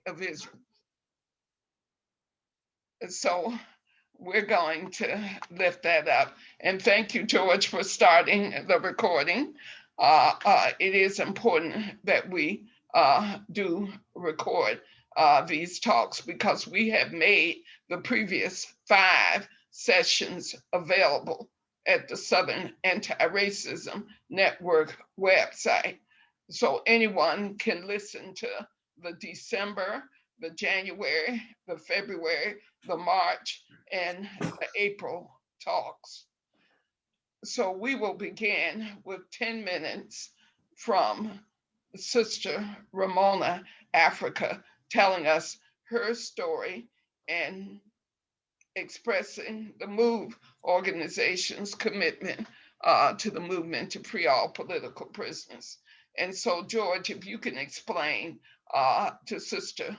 of Israel. So we're going to lift that up. And thank you, George, for starting the recording. It is important that we do record these talks because we have made the previous 5 sessions available at the Southern Anti-Racism Network website. So anyone can listen to the December, the January, the February, the March, and the April talks. So we will begin with 10 minutes from Sister Ramona, Africa, telling us her story and expressing the MOVE organization's commitment to the movement to free all political prisoners. And so, George, if you can explain to Sister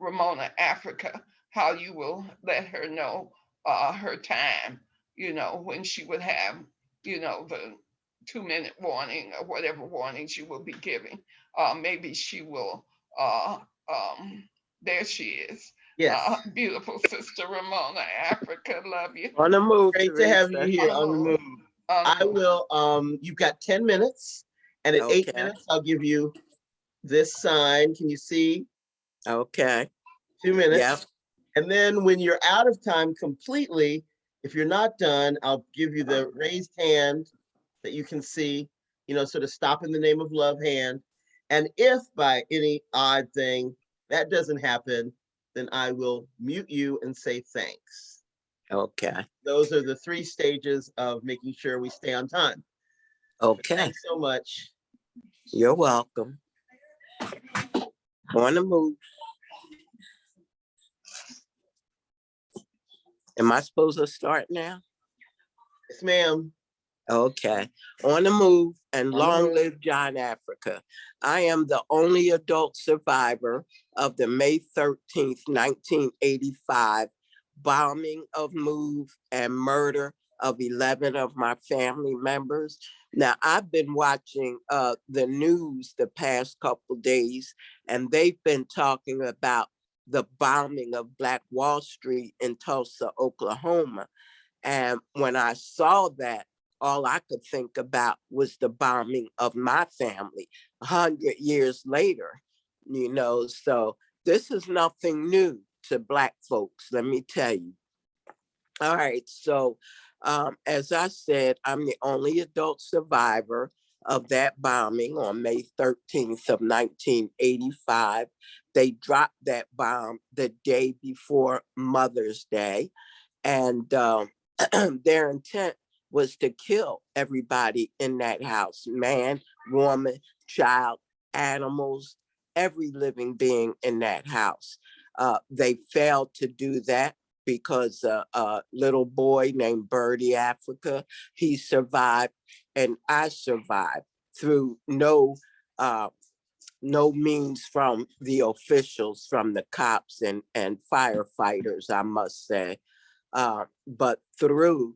Ramona, Africa, how you will let her know her time, when she would have, the 2-minute warning or whatever warnings you will be giving. Maybe she will, there she is. Yes. Beautiful Sister Ramona, Africa, love you. On the move, Great to have you here on the move. I will, you've got 10 minutes, and at 8 minutes, I'll give you this sign. Can you see? Okay. 2 minutes. Yep. And then when you're out of time completely, if you're not done, I'll give you the raised hand that you can see, sort of stop in the name of love hand. And if by any odd thing that doesn't happen, then I will mute you and say thanks. Okay. Those are the 3 stages of making sure we stay on time. Okay. Thanks so much. You're welcome. On the move. Am I supposed to start now? Yes, ma'am. Okay. On the move, and long live John Africa. I am the only adult survivor of the May 13th, 1985 bombing of MOVE and murder of 11 of my family members. Now, I've been watching the news the past couple days, and they've been talking about the bombing of Black Wall Street in Tulsa, Oklahoma. And when I saw that, all I could think about was the bombing of my family 100 years later, so this is nothing new to Black folks, let me tell you. All right, so as I said, I'm the only adult survivor of that bombing on May 13th of 1985. They dropped that bomb the day before Mother's Day, and their intent was to kill everybody in that house, man, woman, child, animals, every living being in that house. They failed to do that because a little boy named Birdie Africa, he survived, and I survived through no means from the officials, from the cops and firefighters, I must say, but through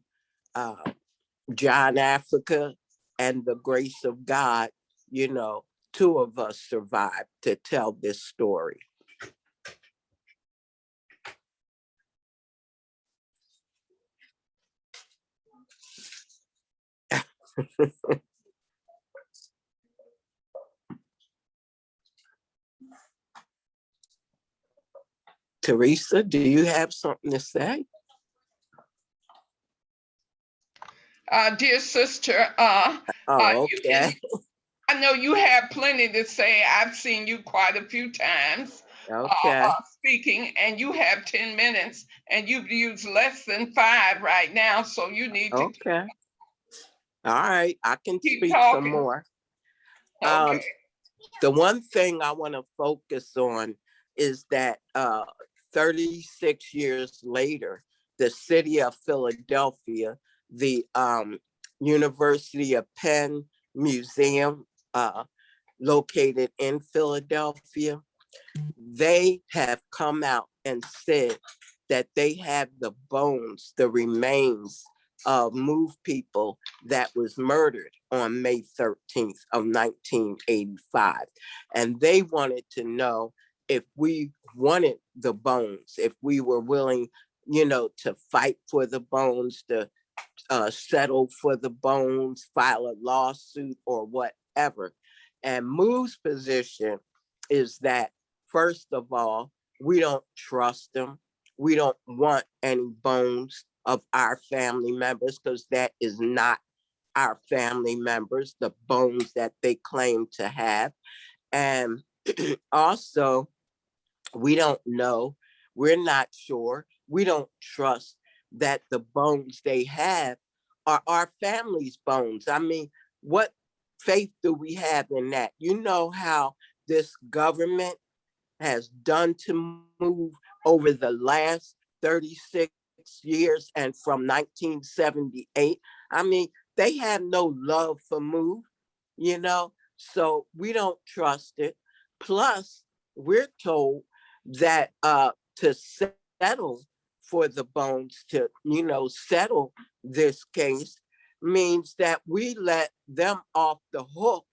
John Africa and the grace of God, 2 of us survived to tell this story. Teresa, do you have something to say? Dear sister, okay. I know you have plenty to say. I've seen you quite a few times speaking, and you have 10 minutes, and you've used less than 5 right now, so you need to. Okay. All right, I can speak talking. some more. Okay. The one thing I want to focus on is that 36 years later, the city of Philadelphia, the University of Penn Museum, located in Philadelphia, they have come out and said that they have the bones, the remains of MOVE people that was murdered on May 13th of 1985. And they wanted to know if we wanted the bones, if we were willing, to fight for the bones, to settle for the bones, file a lawsuit or whatever. And Moo's position is that, first of all, we don't trust them. We don't want any bones of our family members because that is not our family members, the bones that they claim to have. And also, we don't know, we're not sure, we don't trust that the bones they have are our family's bones. I mean, what faith do we have in that? You know how this government has done to move over the last 36 years and from 1978. I mean, they have no love for move, so we don't trust it. Plus, we're told that to settle for the bones, to, settle this case means that we let them off the hook,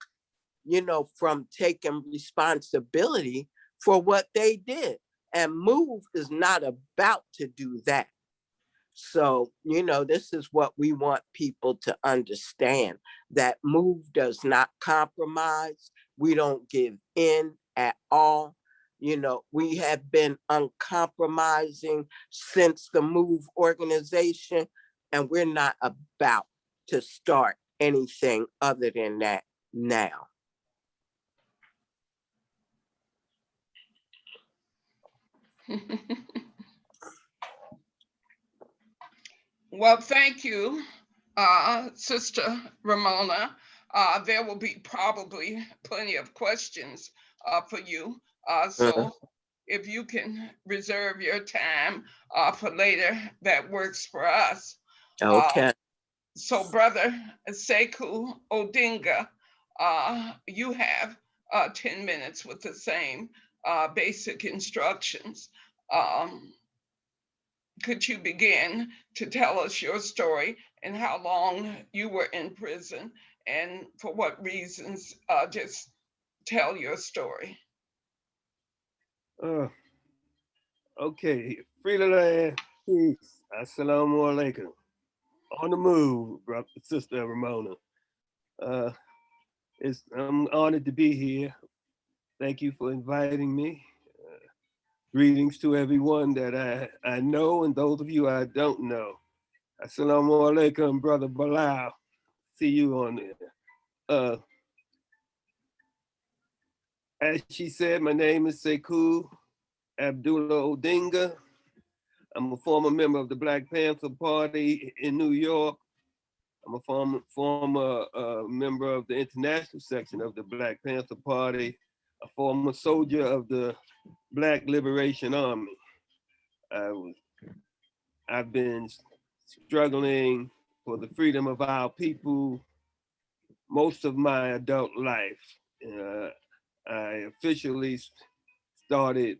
from taking responsibility for what they did. And Move is not about to do that. So, this is what we want people to understand, that Move does not compromise. We don't give in at all. We have been uncompromising since the Move organization, and we're not about to start anything other than that now. Well, thank you, Sister Ramona. There will be probably plenty of questions for you. So if you can reserve your time for later, that works for us. Okay. So, Brother Sekou Odinga, you have 10 minutes with the same basic instructions. Um, could you begin to tell us your story and how long you were in prison and for what reasons? Just tell your story. Uh, okay, free the land, peace. Assalamu alaikum. On the move, brother, sister Ramona. Uh, I'm honored to be here. Thank you for inviting me. Greetings to everyone that I know and those of you I don't know. Assalamu alaikum, brother Bilal. See you on there. As she said, my name is Sekou Abdullah Odinga. I'm a former member of the Black Panther Party in New York. I'm a former member of the international section of the Black Panther Party, a former soldier of the Black Liberation Army. I've been struggling for the freedom of our people most of my adult life. I officially started,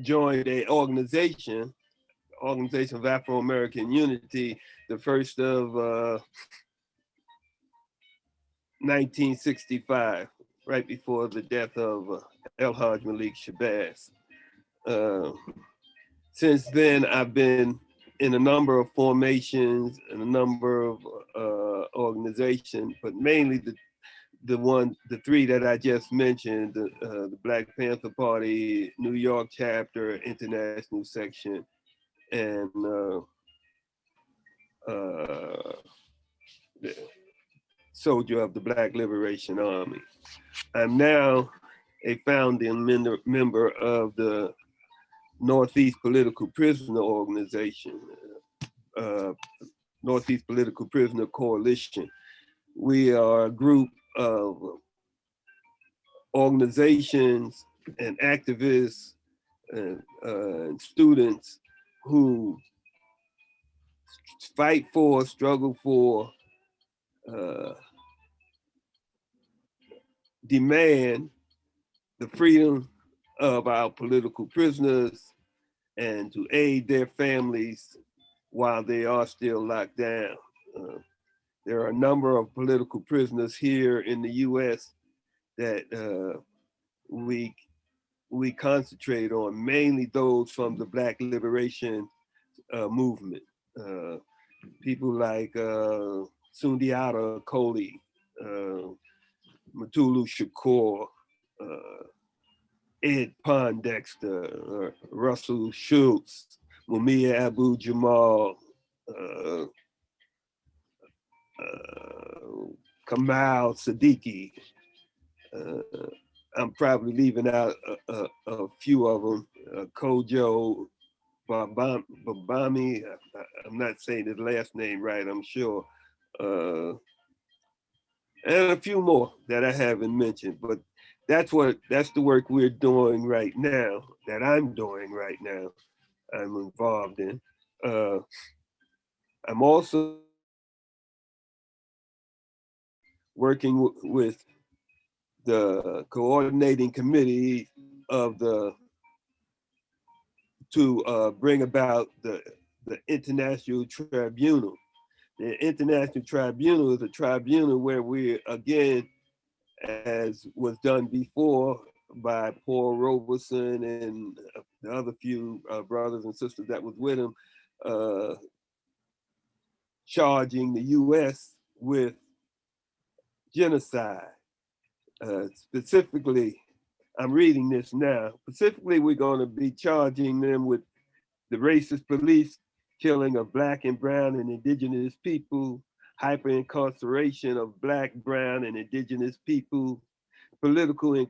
joined a Organization of Afro-American Unity, the first of 1965, right before the death of El Haj Malik Shabazz. Since then, I've been in a number of formations and a number of organizations, but mainly the three that I just mentioned, the Black Panther Party, New York chapter, international section, and the soldier of the Black Liberation Army. I'm now a founding member of the Northeast Political Prisoner Organization, Northeast Political Prisoner Coalition. We are a group of organizations and activists and students who fight for, struggle for, demand the freedom of our political prisoners and to aid their families while they are still locked down. There are a number of political prisoners here in the US that we we concentrate on, mainly those from the Black liberation movement. Uh, People like Sundiata Acoli, Matulu Shakur, uh, Ed Pondexter, Russell Schultz, Mumia Abu Jamal, uh, Kamal Siddiqui. Uh, I'm probably leaving out a few of them. Kojo Babami, I'm not saying his last name right, I'm sure. And a few more that I haven't mentioned, but that's the work we're doing right now, that I'm doing right now, I'm involved in. Uh, I'm also working with the coordinating committee of the to bring about the International Tribunal. The International Tribunal is a tribunal where we, again, as was done before by Paul Robeson and the other few brothers and sisters that was with him, uh, charging the US with genocide. Specifically, I'm reading this now, specifically we're gonna be charging them with the racist police killing of Black and brown and indigenous people, hyper incarceration of Black, brown, and indigenous people, political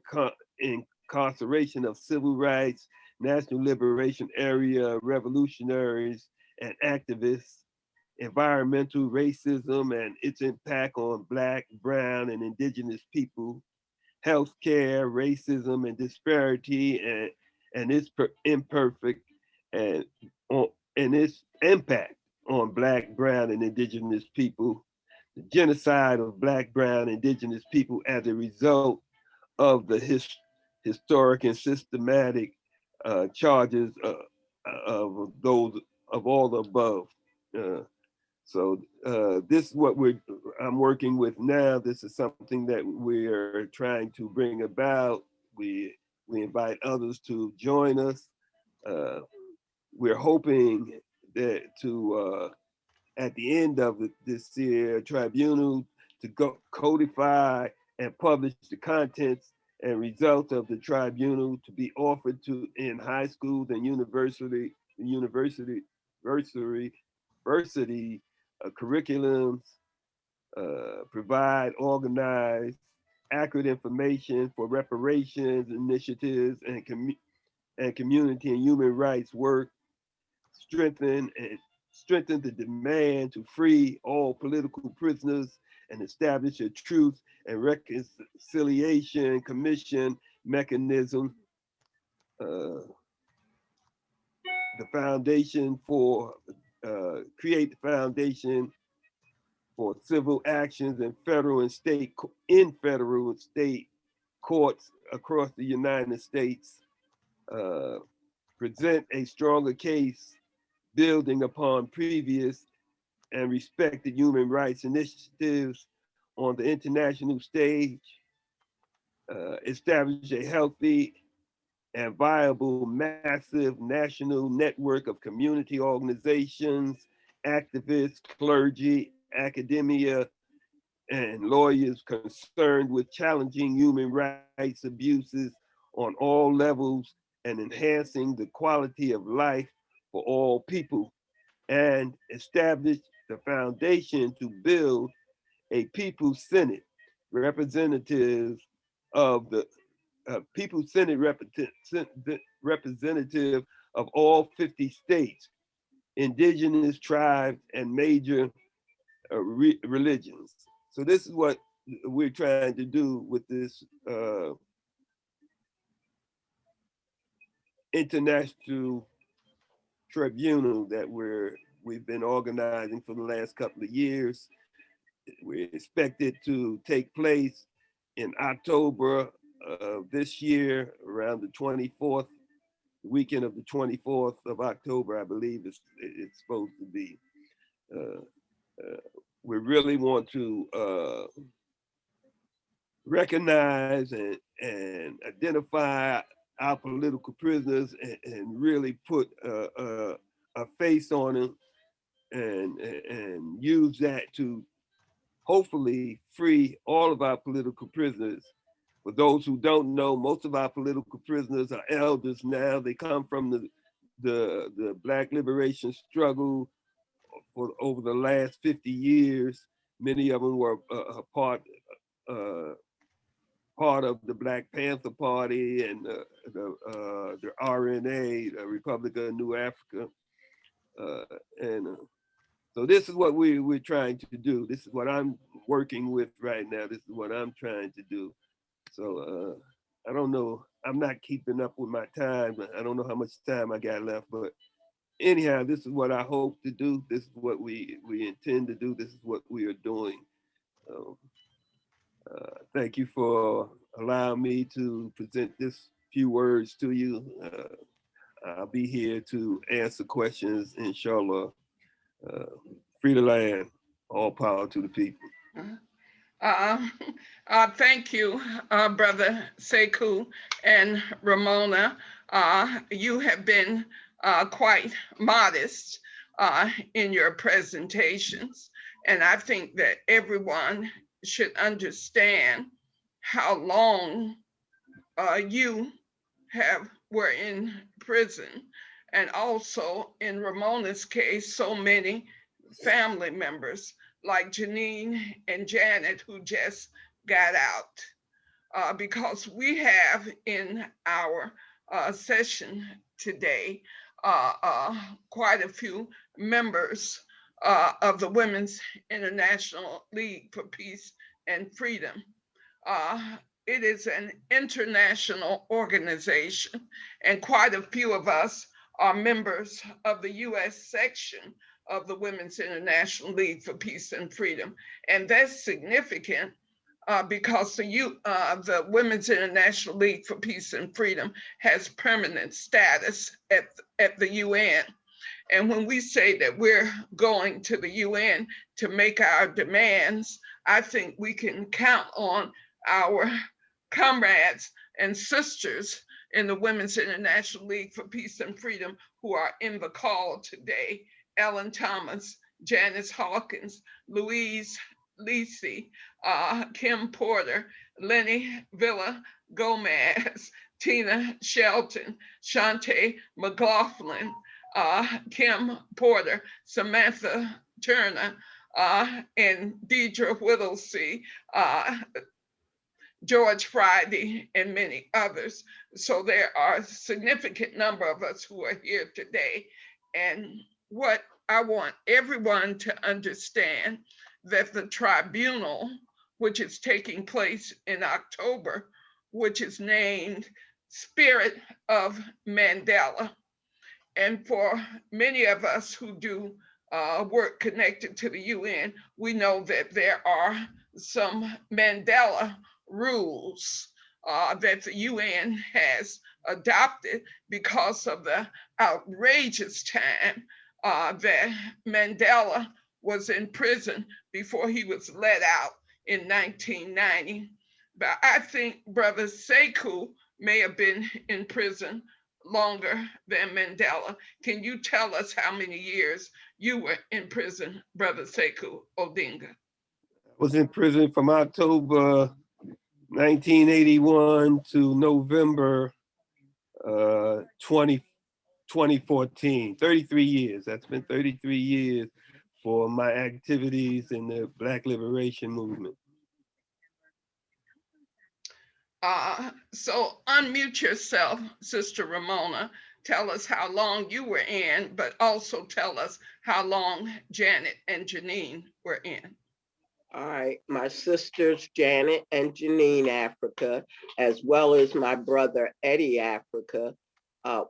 incarceration of civil rights, national liberation area revolutionaries and activists, environmental racism and its impact on Black, brown, and indigenous people, healthcare, racism and disparity, and its imperfect and on and its impact on Black, brown, and indigenous people, the genocide of Black, brown, indigenous people as a result of the historic and systematic charges of those of all the above. Uh, so this is what I'm working with now. This is something that we're trying to bring about. We invite others to join us. Uh, we're hoping that to at the end of this year tribunal to go codify and publish the contents and results of the tribunal to be offered to in high schools and university curriculums, provide organized, accurate information for reparations initiatives and community and human rights work, strengthen the demand to free all political prisoners and establish a truth and reconciliation commission mechanism, uh, the foundation for create the foundation for civil actions in federal and state courts across the United States, uh, present a stronger case building upon previous and respected human rights initiatives on the international stage, establish a healthy and viable massive national network of community organizations, activists, clergy, academia, and lawyers concerned with challenging human rights abuses on all levels and enhancing the quality of life for all people, and establish the foundation to build a People's Senate representatives of the People's Senate representative of all 50 states, indigenous tribes, and major religions. So this is what we're trying to do with this international tribunal that we've been organizing for the last couple of years. We expect it to take place in October of this year, around the 24th, the weekend of the 24th of October, I believe it's supposed to be. Uh, we really want to recognize and identify our political prisoners and really put a face on them and use that to hopefully free all of our political prisoners. For those who don't know, most of our political prisoners are elders now. They come from the Black liberation struggle for over the last 50 years. Many of them were part of the Black Panther Party and the RNA, the Republic of New Africa. And so this is what we're trying to do. This is what I'm working with right now. This is what I'm trying to do. So I don't know. I'm not keeping up with my time. I don't know how much time I got left, but anyhow, this is what I hope to do. This is what we intend to do. This is what we are doing. So, thank you for allowing me to present this few words to you. I'll be here to answer questions, inshallah. Free the land, all power to the people. Thank you, Brother Sekou and Ramona. You have been quite modest in your presentations, and I think that everyone should understand how long you were in prison, and also in Ramona's case, so many family members like Janine and Janet who just got out. Because we have in our session today quite a few members of the Women's International League for Peace and Freedom. It is an international organization, and quite a few of us are members of the US section of the Women's International League for Peace and Freedom. And that's significant because the Women's International League for Peace and Freedom has permanent status at the UN. And when we say that we're going to the UN to make our demands, I think we can count on our comrades and sisters in the Women's International League for Peace and Freedom who are in the call today: Ellen Thomas, Janice Hawkins, Louise Lisi, Kim Porter, Lenny Villa Gomez, Tina Shelton, Shante McLaughlin, Kim Porter, Samantha Turner, and Deidre Whittlesey, George Friday, and many others. So there are a significant number of us who are here today. And what I want everyone to understand, that the tribunal, which is taking place in October, which is named Spirit of Mandela. And for many of us who do work connected to the UN, we know that there are some Mandela rules that the UN has adopted because of the outrageous time that Mandela was in prison before he was let out in 1990. But I think Brother Sekou may have been in prison longer than Mandela. Can you tell us how many years you were in prison, Brother Sekou Odinga? I was in prison from October 1981 to November 2014, 33 years. That's been 33 years for my activities in the Black Liberation Movement. So unmute yourself, Sister Ramona. Tell us how long you were in, but also tell us how long Janet and Janine were in. All right, my sisters Janet and Janine Africa, as well as my brother Eddie Africa,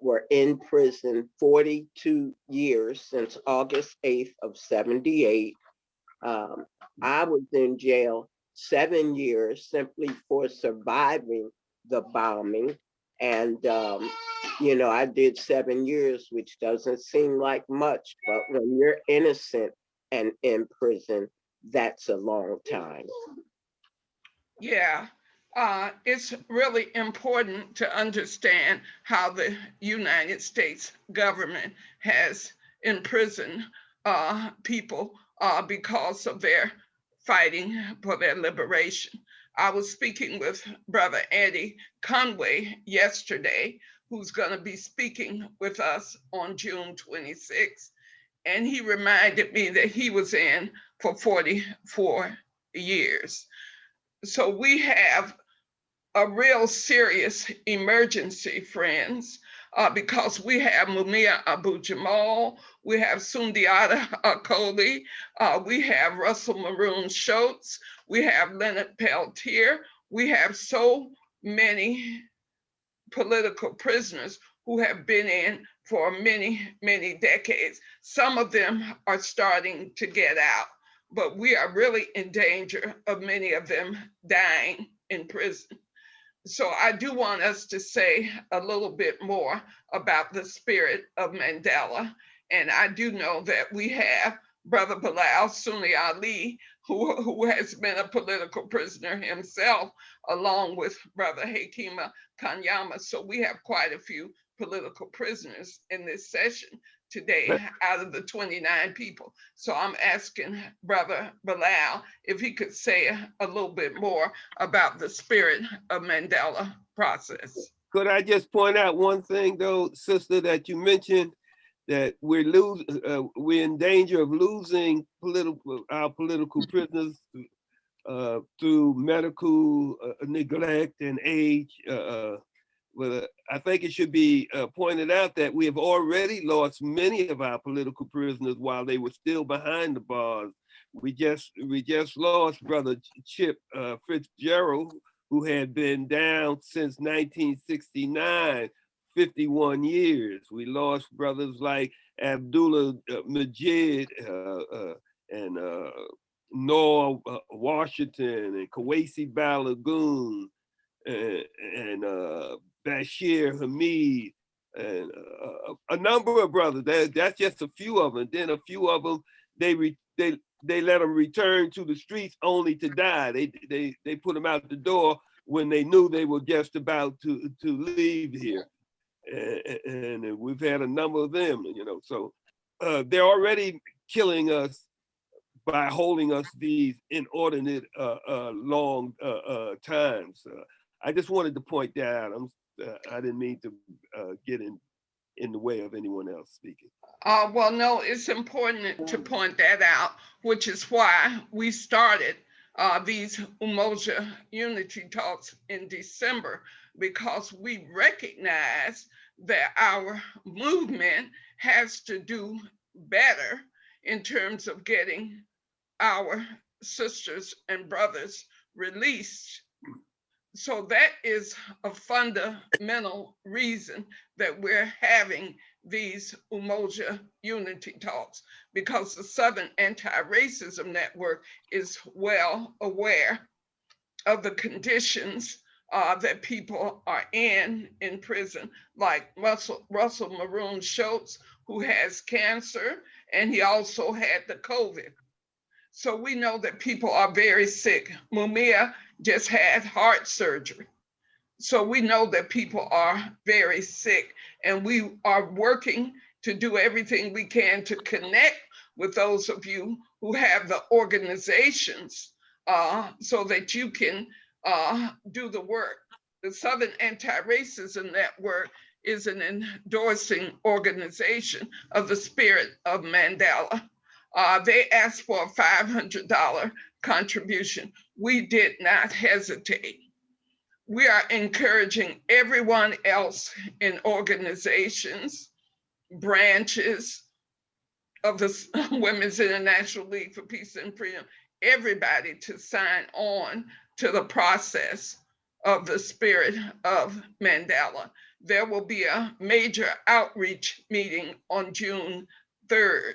were in prison 42 years since August 8th of 78. I was in jail 7 years simply for surviving the bombing. And, I did 7 years, which doesn't seem like much, but when you're innocent and in prison, that's a long time. Yeah, It's really important to understand how the United States government has imprisoned people because of their fighting for their liberation. I was speaking with Brother Eddie Conway yesterday, who's going to be speaking with us on June 26th. And he reminded me that he was in for 44 years. So we have a real serious emergency, friends, because we have Mumia Abu Jamal, we have Sundiata Akoli, we have Russell Maroon Schultz, we have Leonard Peltier, we have so many political prisoners who have been in for many, many decades. Some of them are starting to get out, but we are really in danger of many of them dying in prison. So I do want us to say a little bit more about the spirit of Mandela. And I do know that we have Brother Bilal Sunni Ali, who has been a political prisoner himself, along with Brother Hakima Kanyama. So we have quite a few political prisoners in this session today out of the 29 people. So I'm asking Brother Bilal if he could say a little bit more about the spirit of Mandela process. Could I just point out one thing though, sister, that you mentioned that we're in danger of losing our political prisoners through medical neglect and age. Well, I think it should be pointed out that we have already lost many of our political prisoners while they were still behind the bars. We just lost Brother Chip Fitzgerald, who had been down since 1969, 51 years. We lost brothers like Abdullah Majid and Noah Washington and Kwesi Balagoon and Bashir Hamid and a number of brothers. That's just a few of them. Then a few of them, they let them return to the streets only to die. They put them out the door when they knew they were just about to leave here. And we've had a number of them, you know. So they're already killing us by holding us these inordinate long times. I just wanted to point that out. I didn't mean to get in the way of anyone else speaking. Well, no, it's important to point that out, which is why we started these Umoja Unity Talks in December, because we recognize that our movement has to do better in terms of getting our sisters and brothers released. So that is a fundamental reason that we're having these Umoja Unity Talks, because the Southern Anti-Racism Network is well aware of the conditions that people are in prison, like Russell Maroon Schultz, who has cancer, and he also had the COVID. So we know that people are very sick. Mumia just had heart surgery. So we know that people are very sick, and we are working to do everything we can to connect with those of you who have the organizations so that you can do the work. The Southern Anti-Racism Network is an endorsing organization of the spirit of Mandela. They asked for a $500 contribution. We did not hesitate. We are encouraging everyone else in organizations, branches of the Women's International League for Peace and Freedom, everybody to sign on to the process of the spirit of Mandela. There will be a major outreach meeting on June 3rd.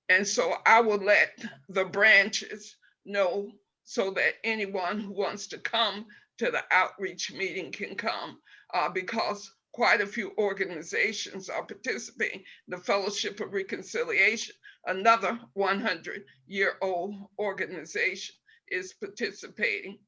And so I will let the branches know so that anyone who wants to come to the outreach meeting can come, because quite a few organizations are participating. The Fellowship of Reconciliation, another 100-year-old organization, is participating.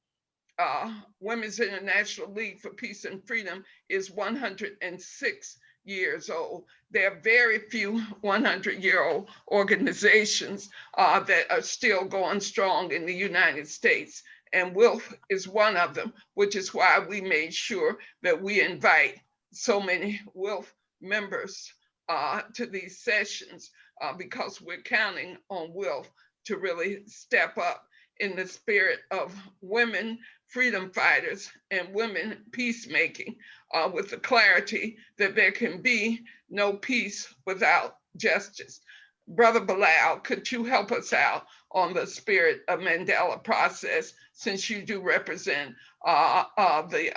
Women's International League for Peace and Freedom is 106 years old. There are very few 100-year-old organizations that are still going strong in the United States. And WILF is one of them, which is why we made sure that we invite so many WILF members to these sessions, because we're counting on WILF to really step up in the spirit of women freedom fighters and women peacemaking, with the clarity that there can be no peace without justice. Brother Bilal, could you help us out on the spirit of Mandela process, since you do represent the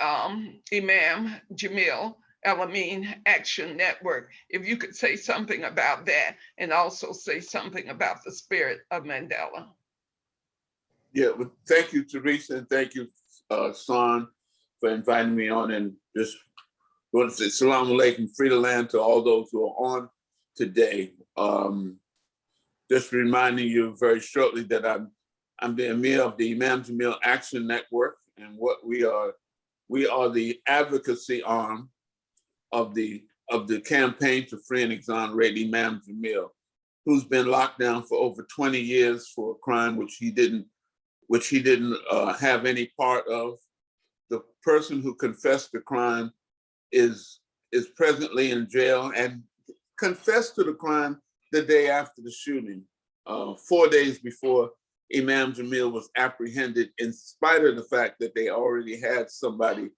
Imam Jamil El-Amin Action Network? If you could say something about that, and also say something about the spirit of Mandela. Yeah, well, thank you, Teresa, and thank you, Son, for inviting me on. And just want to say salam alaikum, free the land to all those who are on today. Just reminding you very shortly that I'm the Emir of the Imam Jamil Action Network, and what we are the advocacy arm of the campaign to free and exonerate Imam Jamil, who's been locked down for over 20 years for a crime which he didn't have any part of. The person who confessed the crime is presently in jail and confessed to the crime the day after the shooting, 4 days before Imam Jamil was apprehended, in spite of the fact that they already had somebody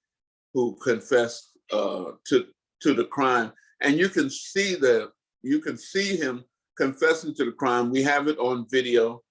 who confessed to the crime. And you can see him confessing to the crime. We have it on video,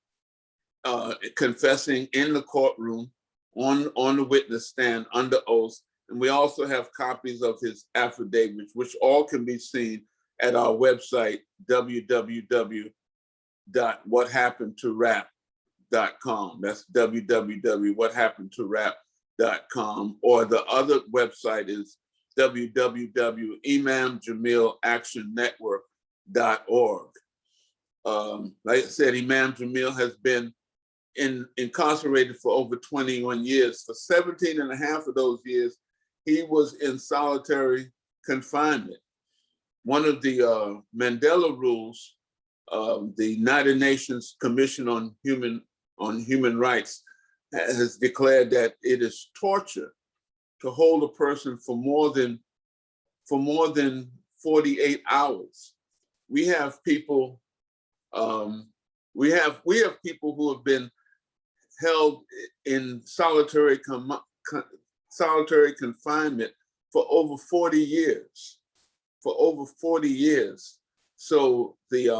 confessing in the courtroom, on the witness stand under oath. And we also have copies of his affidavits, which all can be seen at our website, www.whathappenedtorap.com. That's www.whathappenedtorap.com. Or the other website is www.imamjamilactionnetwork.org. Like I said, Imam Jamil has been incarcerated for over 21 years. For 17 and a half of those years, he was in solitary confinement. One of the Mandela rules, the United Nations Commission on Human Rights has declared that it is torture to hold a person for more than 48 hours. We have people people who have been held in solitary confinement for over 40 years. So the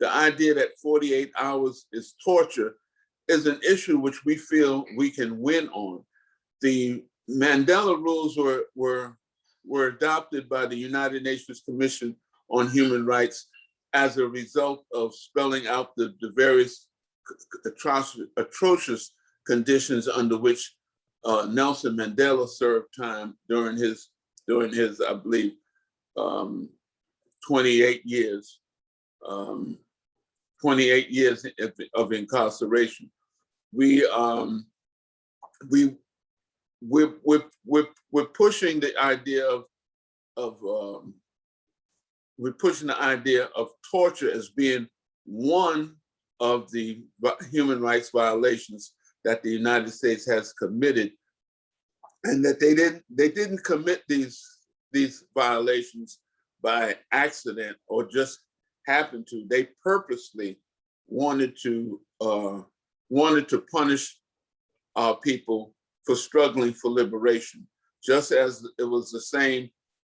idea that 48 hours is torture is an issue which we feel we can win on. The Mandela rules were adopted by the United Nations Commission on Human Rights as a result of spelling out the various atrocious conditions under which Nelson Mandela served time during his, I believe, 28 years of incarceration. We're pushing the idea of torture as being one of the human rights violations that the United States has committed, and that they didn't commit these violations by accident or just happened to. They purposely wanted to punish our people for struggling for liberation. Just as it was the same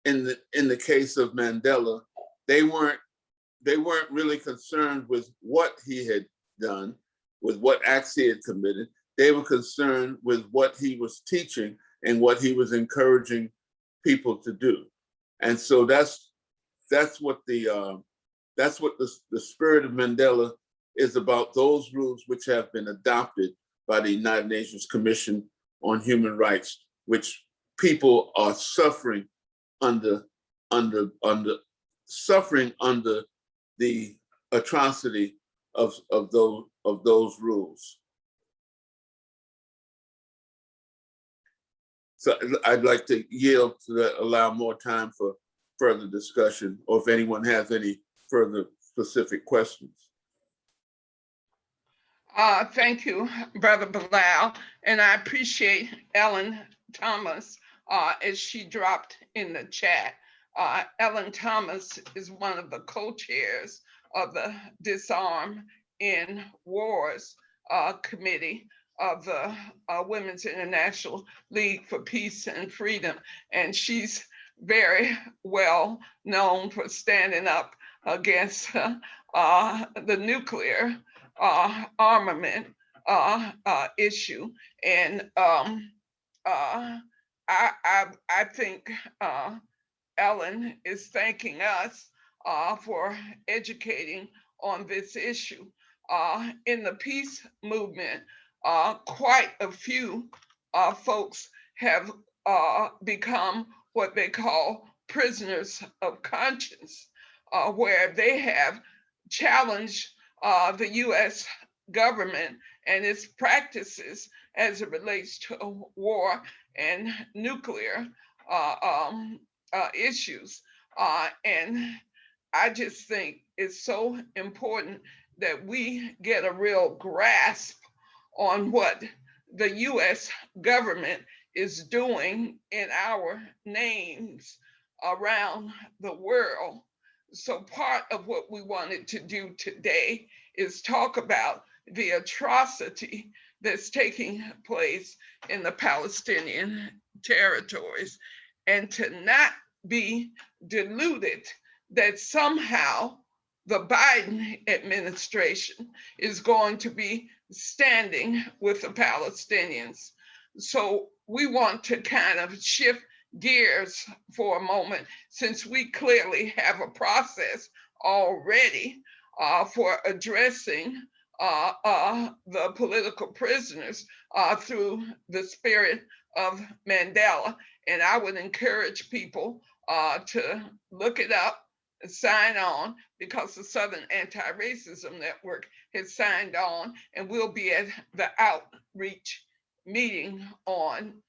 in the case of Mandela. They weren't really concerned with what he had done, with what acts he had committed. They were concerned with what he was teaching and what he was encouraging people to do. And so that's what the spirit of Mandela is about. Those rules which have been adopted by the United Nations Commission on Human Rights, which people are suffering under the atrocity of those rules. So I'd like to yield to allow more time for further discussion, or if anyone has any further specific questions. Thank you, Brother Bilal, and I appreciate Ellen Thomas as she dropped in the chat. Ellen Thomas is one of the co-chairs of the Disarm in Wars Committee of the Women's International League for Peace and Freedom, and she's very well known for standing up against the nuclear armament issue. And I think Ellen is thanking us for educating on this issue. In the peace movement, quite a few folks have become what they call prisoners of conscience, where they have challenged the US government and its practices as it relates to war and nuclear issues. And I just think it's so important that we get a real grasp on what the US government is doing in our names around the world. So part of what we wanted to do today is talk about the atrocity that's taking place in the Palestinian territories, and to not be deluded that somehow the Biden administration is going to be standing with the Palestinians. So we want to kind of shift gears for a moment, since we clearly have a process already for addressing the political prisoners through the spirit of Mandela. And I would encourage people to look it up, sign on, because the Southern Anti-Racism Network has signed on, and we'll be at the outreach meeting on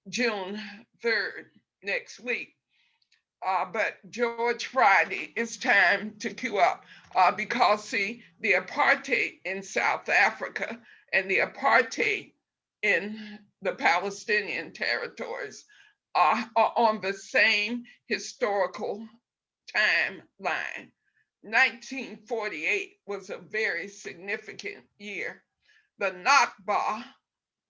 June 3rd, next week. But George Friday, it's time to queue up because see, the apartheid in South Africa and the apartheid in the Palestinian territories are on the same historical timeline. 1948 was a very significant year. The Nakba,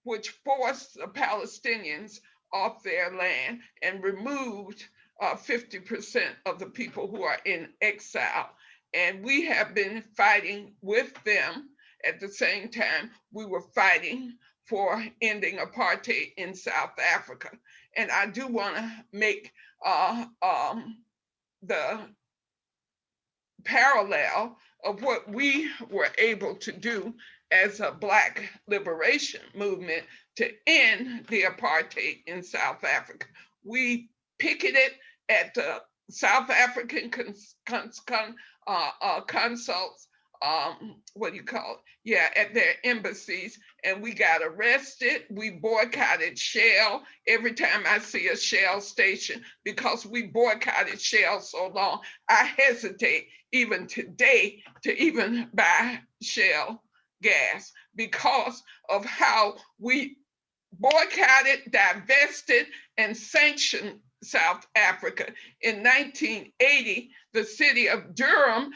which forced the Palestinians off their land and removed 50% of the people who are in exile. And we have been fighting with them. At the same time, we were fighting for ending apartheid in South Africa. And I do want to make the parallel of what we were able to do as a Black liberation movement to end the apartheid in South Africa. We picketed at the South African consults, what do you call it? Yeah, at their embassies, and we got arrested. We boycotted Shell every time I see a Shell station, because we boycotted Shell so long. I hesitate even today to even buy Shell gas because of how we boycotted, divested, and sanctioned South Africa. In 1980, the city of Durham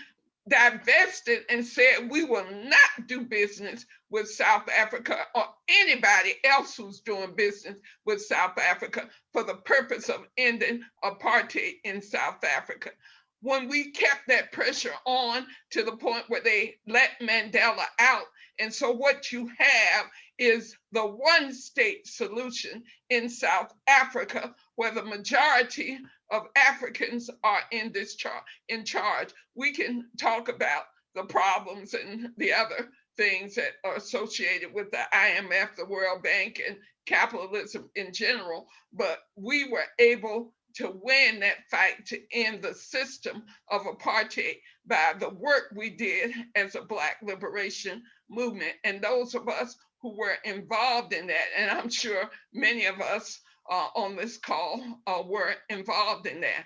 divested and said we will not do business with South Africa or anybody else who's doing business with South Africa for the purpose of ending apartheid in South Africa. When we kept that pressure on to the point where they let Mandela out. And so what you have is the one state solution in South Africa, where the majority of Africans are in charge. We can talk about the problems and the other things that are associated with the IMF, the World Bank, and capitalism in general, but we were able to win that fight to end the system of apartheid by the work we did as a Black liberation movement. And those of us who were involved in that. And I'm sure many of us on this call were involved in that.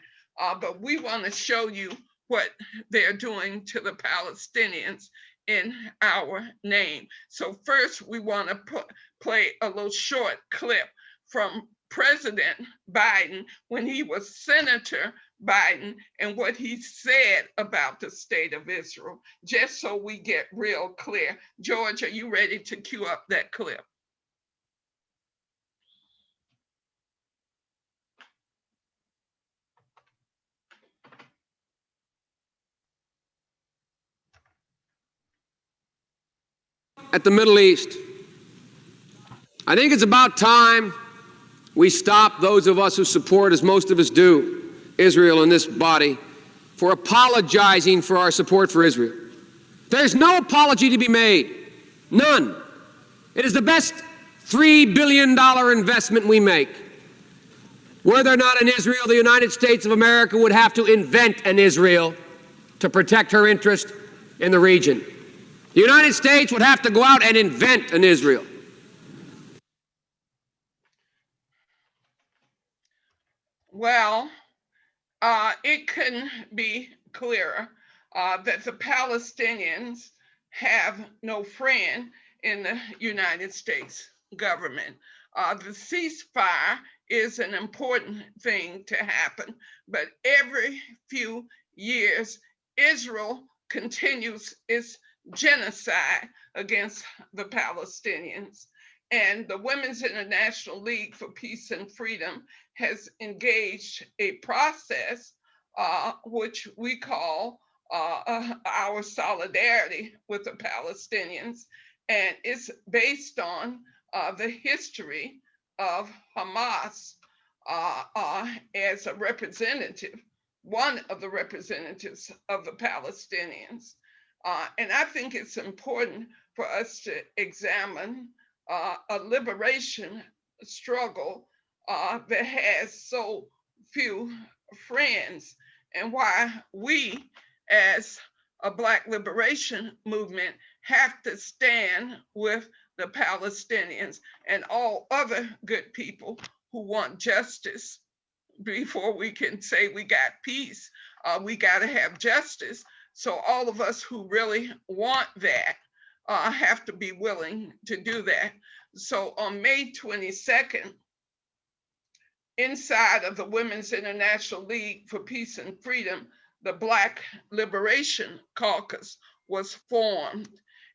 But we want to show you what they're doing to the Palestinians in our name. So first, we want to play a little short clip from President Biden when he was Senator Biden and what he said about the state of Israel, just so we get real clear. George, are you ready to cue up that clip? At the Middle East. I think it's about time we stop, those of us who support, as most of us do, Israel in this body, for apologizing for our support for Israel. There's no apology to be made. None. It is the best $3 billion investment we make. Were there not an Israel, the United States of America would have to invent an Israel to protect her interest in the region. The United States would have to go out and invent an Israel. Well, it couldn't be clearer that the Palestinians have no friend in the United States government. The ceasefire is an important thing to happen, but every few years, Israel continues its genocide against the Palestinians. And the Women's International League for Peace and Freedom has engaged a process which we call our solidarity with the Palestinians. And it's based on the history of Hamas as a representative, one of the representatives of the Palestinians. And I think it's important for us to examine a liberation struggle that has so few friends, and why we as a Black liberation movement have to stand with the Palestinians and all other good people who want justice. Before we can say we got peace, we got to have justice. So all of us who really want that have to be willing to do that. So on May 22nd, inside of the Women's International League for Peace and Freedom, the Black Liberation Caucus was formed.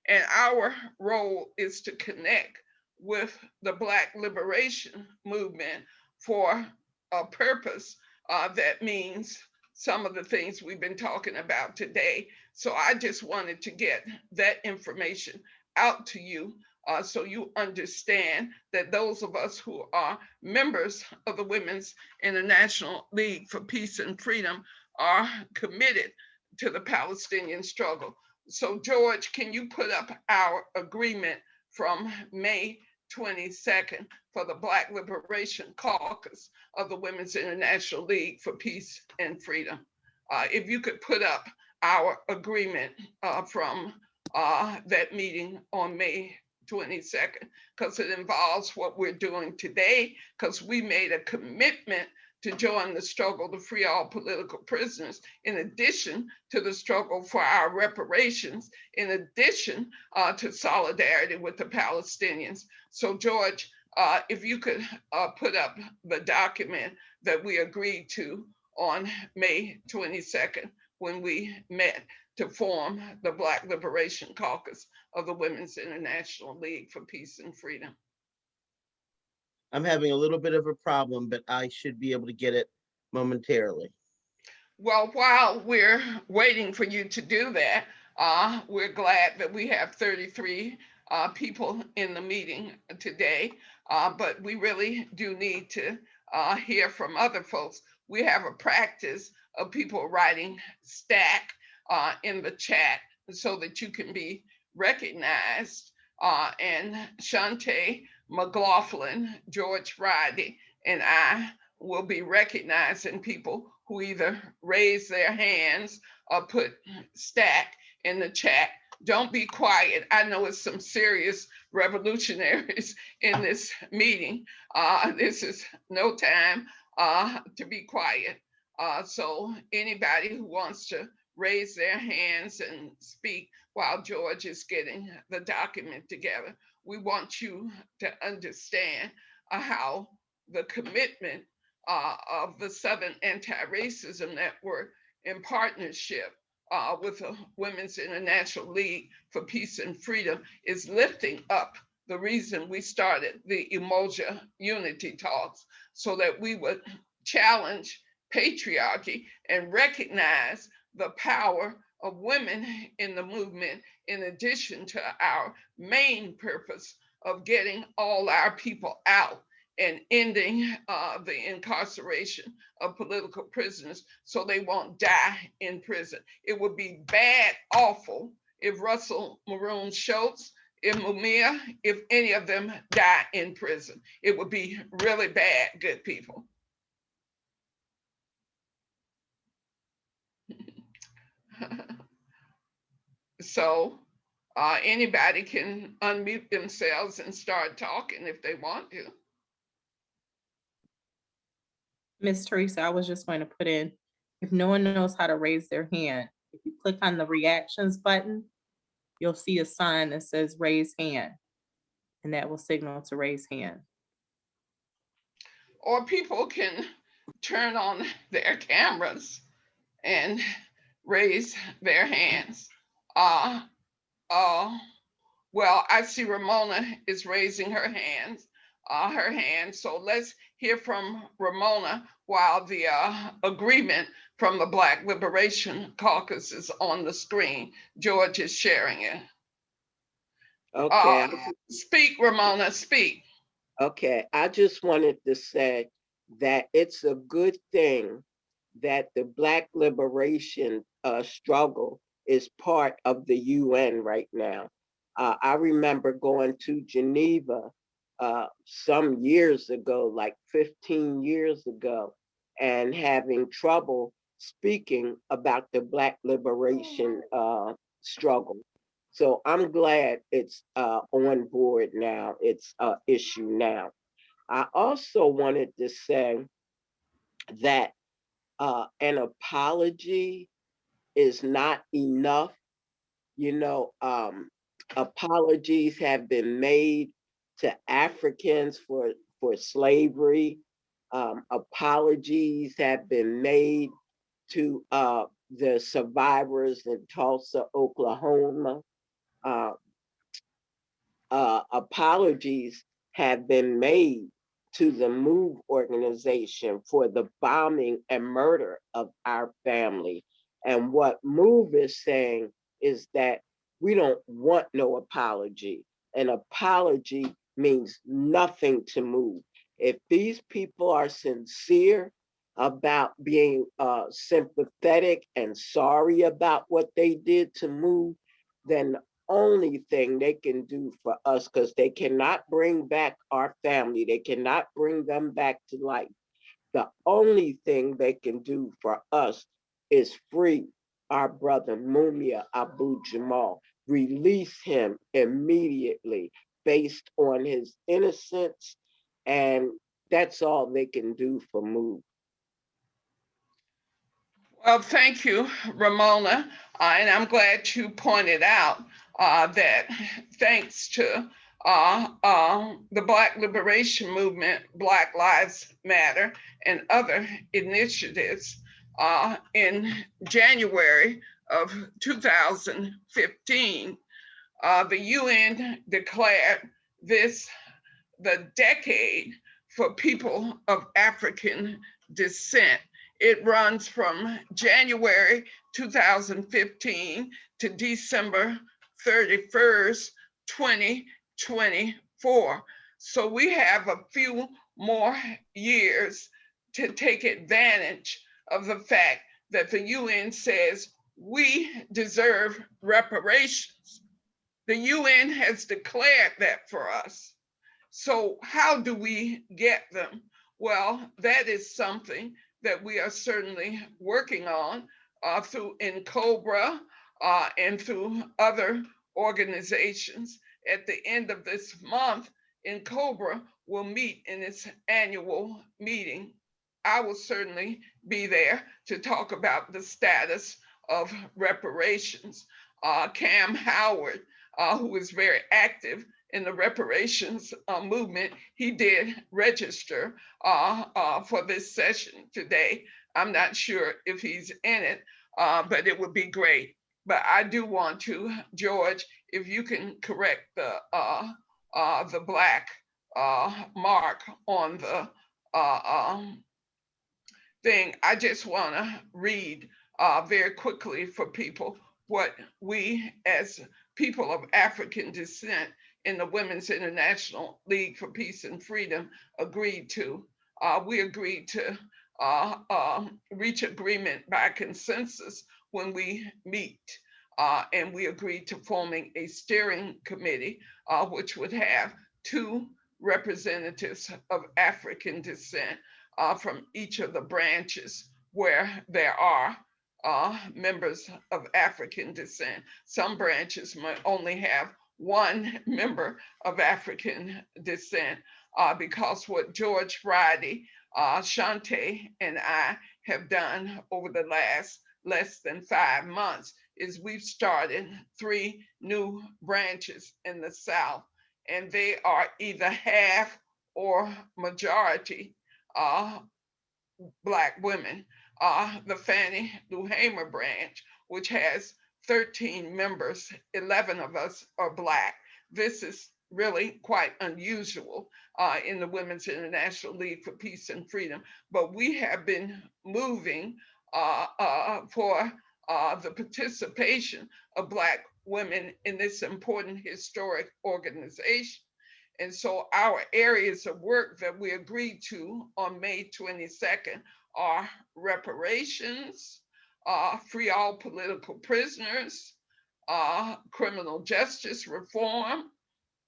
And our role is to connect with the Black liberation movement for a purpose that means some of the things we've been talking about today. So I just wanted to get that information out to you so you understand that those of us who are members of the Women's International League for Peace and Freedom are committed to the Palestinian struggle. So George, can you put up our agreement from May 22nd for the Black Liberation Caucus of the Women's International League for Peace and Freedom? If you could put up our agreement from that meeting on May 22nd, because it involves what we're doing today, because we made a commitment to join the struggle to free all political prisoners, in addition to the struggle for our reparations, in addition to solidarity with the Palestinians. So George, if you could put up the document that we agreed to on May 22nd, when we met to form the Black Liberation Caucus of the Women's International League for Peace and Freedom. I'm having a little bit of a problem, but I should be able to get it momentarily. Well, while we're waiting for you to do that, we're glad that we have 33 people in the meeting today, but we really do need to hear from other folks. We have a practice of people writing stack in the chat so that you can be recognized. And Shante McLaughlin, George Friday, and I will be recognizing people who either raise their hands or put stack in the chat. Don't be quiet. I know it's some serious revolutionaries in this meeting. This is no time to be quiet. So anybody who wants to raise their hands and speak while George is getting the document together, we want you to understand how the commitment of the Southern Anti-Racism Network in partnership with the Women's International League for Peace and Freedom is lifting up the reason we started the Umoja Unity Talks, so that we would challenge patriarchy and recognize the power of women in the movement, in addition to our main purpose of getting all our people out and ending the incarceration of political prisoners so they won't die in prison. It would be bad, awful if Russell Maroon Schultz, if Mumia, if any of them die in prison. It would be really bad, good people. So anybody can unmute themselves and start talking if they want to. Miss Teresa, I was just going to put in, if no one knows how to raise their hand, if you click on the reactions button, you'll see a sign that says raise hand, and that will signal to raise hand. Or people can turn on their cameras and raise their hands. Well, I see Ramona is raising her hand. So let's hear from Ramona while the agreement from the Black Liberation Caucus is on the screen. George is sharing it. Okay. Speak, Ramona, speak. Okay, I just wanted to say that it's a good thing that the Black liberation struggle is part of the UN right now. I remember going to Geneva some years ago, like 15 years ago, and having trouble speaking about the Black liberation struggle. So I'm glad it's on board now. It's an issue now. I also wanted to say that an apology is not enough. You know, apologies have been made to Africans for slavery. Apologies have been made to the survivors in Tulsa, Oklahoma. Uh, apologies have been made to the MOVE organization for the bombing and murder of our family. And what MOVE is saying is that we don't want no apology. An apology means nothing to MOVE. If these people are sincere about being sympathetic and sorry about what they did to MOVE, then the only thing they can do for us, because they cannot bring back our family, they cannot bring them back to life. The only thing they can do for us is free our brother Mumia Abu Jamal, release him immediately based on his innocence, and that's all they can do for MOVE. Well, thank you, Ramona. And I'm glad you pointed out that thanks to the Black Liberation Movement, Black Lives Matter, and other initiatives, in January of 2015, the UN declared this the decade for people of African descent. It runs from January 2015 to December 31st, 2024. So we have a few more years to take advantage of the fact that the UN says we deserve reparations. The UN has declared that for us. So how do we get them? Well, that is something that we are certainly working on through NCOBRA and through other organizations, at the end of this month in Cobra will meet in its annual meeting. I will certainly be there to talk about the status of reparations. Cam Howard, who is very active in the reparations movement, he did register for this session today. I'm not sure if he's in it, but it would be great. But I do want to, George, if you can correct the black mark on the thing. I just want to read very quickly for people what we as people of African descent in the Women's International League for Peace and Freedom agreed to. We agreed to reach agreement by consensus when we meet. And we agreed to forming a steering committee, which would have 2 representatives of African descent from each of the branches where there are members of African descent. Some branches might only have 1 member of African descent because what George Friday, Shante, and I have done over the last less than 5 months is we've started 3 new branches in the South, and they are either half or majority Black women. The Fannie Lou Hamer branch, which has 13 members, 11 of us are Black. This is really quite unusual in the Women's International League for Peace and Freedom, but we have been moving for the participation of Black women in this important historic organization. And so our areas of work that we agreed to on May 22nd are reparations, free all political prisoners, criminal justice reform,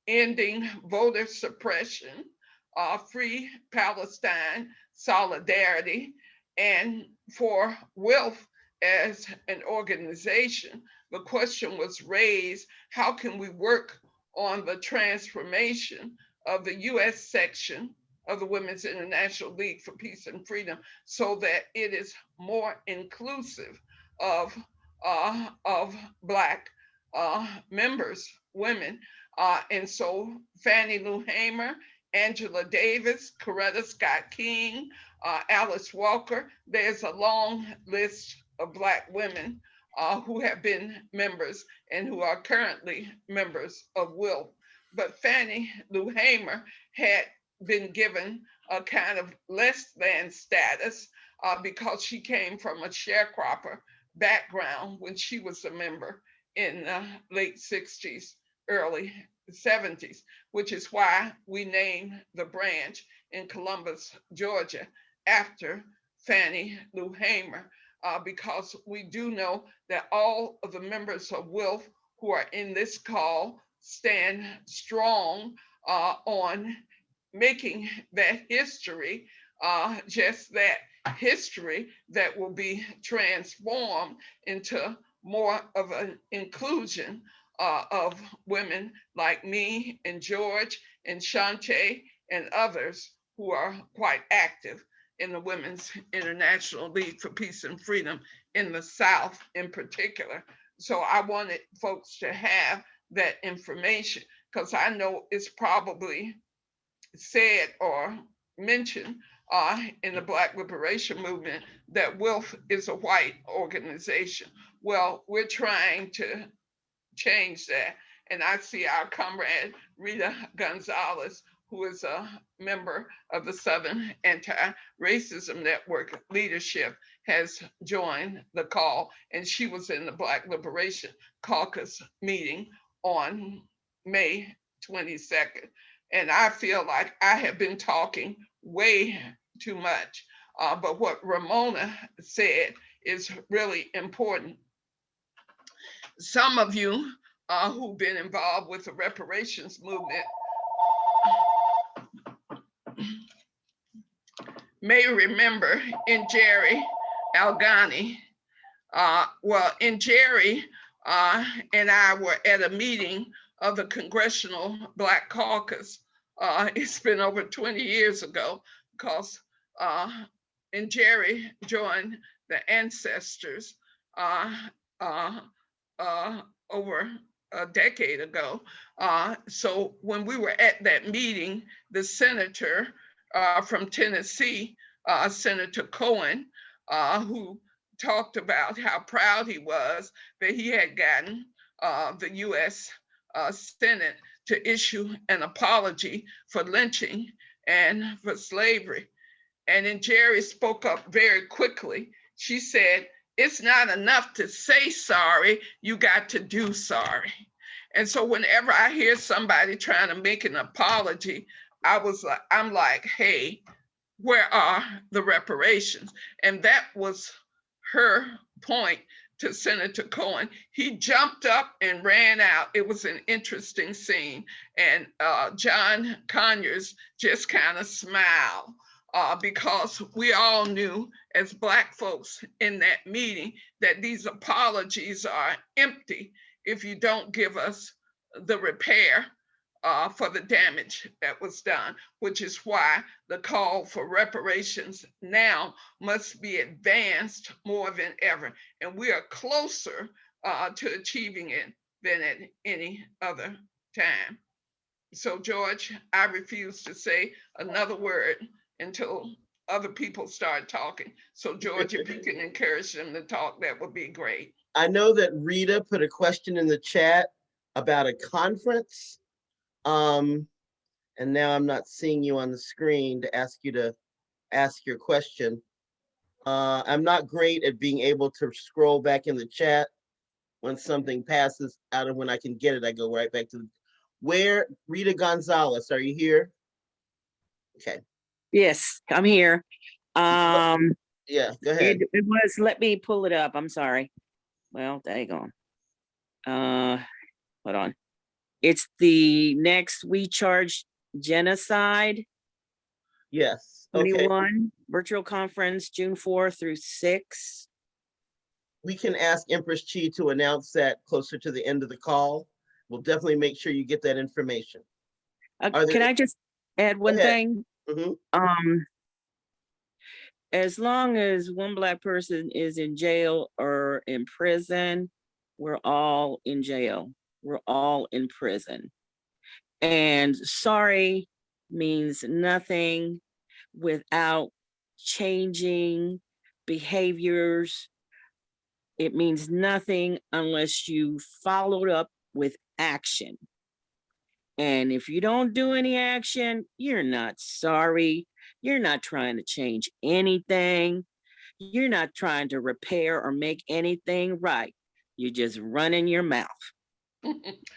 ending voter suppression, free Palestine solidarity, and for WILF as an organization, the question was raised, how can we work on the transformation of the US section of the Women's International League for Peace and Freedom so that it is more inclusive of Black members, women. And so Fannie Lou Hamer, Angela Davis, Coretta Scott King, Alice Walker, there's a long list of Black women who have been members and who are currently members of WILF. But Fannie Lou Hamer had been given a kind of less than status because she came from a sharecropper background when she was a member in the late 60s, early 70s, which is why we named the branch in Columbus, Georgia, after Fannie Lou Hamer, because we do know that all of the members of WILF who are in this call stand strong on making that history, just that history that will be transformed into more of an inclusion of women like me and George and Shante and others who are quite active in the Women's International League for Peace and Freedom in the South in particular. So I wanted folks to have that information because I know it's probably said or mentioned in the Black Liberation Movement that WILF is a white organization. Well, we're trying to change that. And I see our comrade Rita Gonzalez, who is a member of the Southern Anti-Racism Network leadership, has joined the call. And she was in the Black Liberation Caucus meeting on May 22nd. And I feel like I have been talking way too much. But what Ramona said is really important. Some of you who've been involved with the reparations movement may remember in Jerry Algani. In Jerry and I were at a meeting of the Congressional Black Caucus. It's been over 20 years ago because and Jerry joined the ancestors uh, over a decade ago. So when we were at that meeting, the senator from Tennessee, Senator Cohen, who talked about how proud he was that he had gotten the U.S. Senate to issue an apology for lynching and for slavery. And then Jerry spoke up very quickly. She said, it's not enough to say sorry, you got to do sorry. And so whenever I hear somebody trying to make an apology, I'm like, hey, where are the reparations? And that was her point to Senator Cohen. He jumped up and ran out. It was an interesting scene. And John Conyers just kind of smiled because we all knew as Black folks in that meeting that these apologies are empty if you don't give us the repair for the damage that was done, which is why the call for reparations now must be advanced more than ever. And we are closer to achieving it than at any other time. So, George, I refuse to say another word until other people start talking. So, George, if you can encourage them to talk, that would be great. I know that Rita put a question in the chat about a conference. And now I'm not seeing you on the screen to ask you to ask your question. I'm not great at being able to scroll back in the chat when something passes out of when I can get it. I go right back to where Rita Gonzalez, are you here? Okay. Yes, I'm here. Yeah, go ahead. It was, let me pull it up. I'm sorry. Well, daggone. Hold on. It's the next We Charge Genocide. Yes. Okay. 21 virtual conference, June 4 through 6. We can ask Empress Chi to announce that closer to the end of the call. We'll definitely make sure you get that information. Can I just add one thing? Mm-hmm. As long as one Black person is in jail or in prison, we're all in jail. We're all in prison. And sorry means nothing without changing behaviors. It means nothing unless you followed up with action. And if you don't do any action, you're not sorry. You're not trying to change anything. You're not trying to repair or make anything right. You're just running your mouth.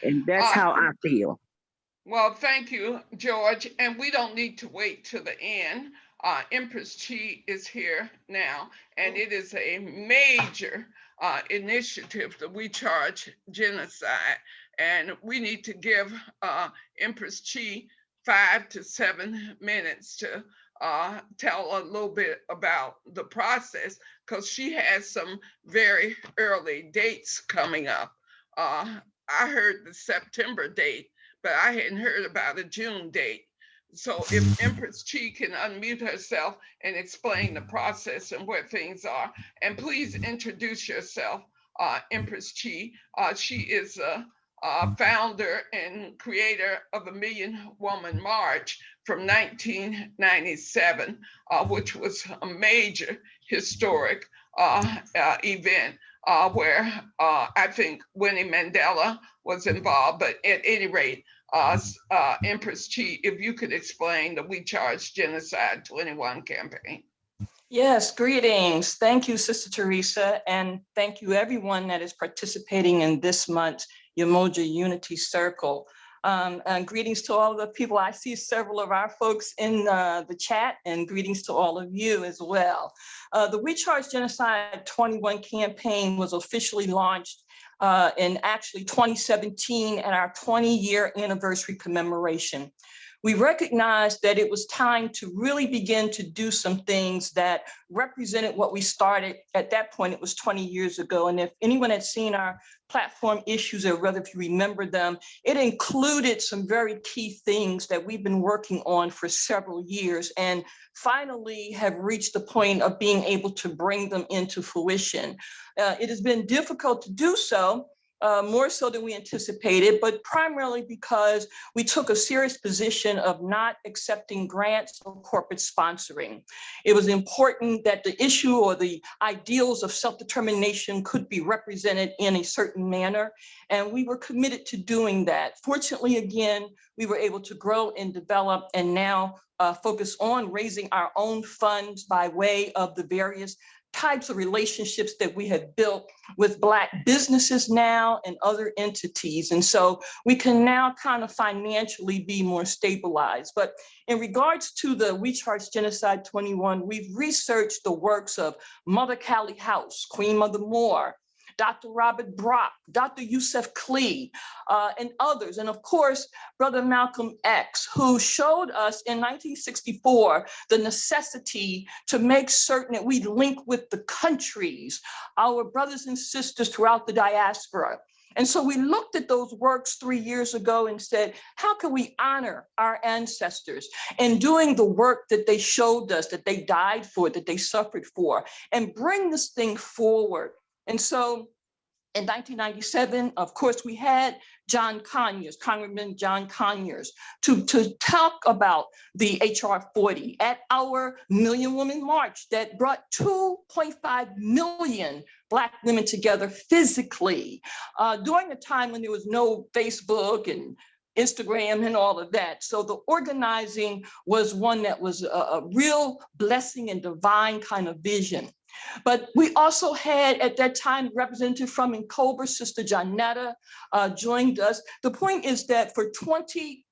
And that's how I feel. Well, thank you, George. And we don't need to wait till the end. Empress Chi is here now, and it is a major initiative that We Charge Genocide. And we need to give Empress Chi 5 to 7 minutes to tell a little bit about the process, because she has some very early dates coming up. I heard the September date, but I hadn't heard about a June date. So if Empress Chi can unmute herself and explain the process and where things are, and please introduce yourself, Empress Chi. She is a founder and creator of the Million Woman March from 1997, which was a major historic event where I think Winnie Mandela was involved, but at any rate, Empress Chi, if you could explain the We Charge Genocide 21 campaign. Yes, greetings. Thank you, Sister Teresa, and thank you everyone that is participating in this month's Umoja Unity Circle. And greetings to all of the people. I see several of our folks in the chat, and greetings to all of you as well. The We Charge Genocide 21 campaign was officially launched in actually 2017 at our 20-year anniversary commemoration. we recognized that it was time to really begin to do some things that represented what we started. At that point, it was 20 years ago. And if anyone had seen our platform issues, or rather if you remember them, it included some very key things that we've been working on for several years and finally have reached the point of being able to bring them into fruition. It has been difficult to do so, more so than we anticipated, but primarily because we took a serious position of not accepting grants or corporate sponsoring. It was important that the issue or the ideals of self-determination could be represented in a certain manner, and we were committed to doing that. Fortunately, again, we were able to grow and develop and now focus on raising our own funds by way of the various types of relationships that we have built with Black businesses now and other entities. And so we can now kind of financially be more stabilized. But in regards to the We Charge Genocide 21, we've researched the works of Mother Callie House, Queen Mother Moore, Dr. Robert Brock, Dr. Yusef Klee, and others. And of course, Brother Malcolm X, who showed us in 1964 the necessity to make certain that we link with the countries, our brothers and sisters throughout the diaspora. And so we looked at those works 3 years ago and said, how can we honor our ancestors in doing the work that they showed us, that they died for, that they suffered for, and bring this thing forward? And so in 1997, of course, we had John Conyers, Congressman John Conyers, to talk about the HR 40 at our Million Women March that brought 2.5 million Black women together physically during a time when there was no Facebook and Instagram and all of that. So the organizing was one that was a real blessing and divine kind of vision. But we also had at that time representative from Incober, Sister Janetta, joined us. The point is that for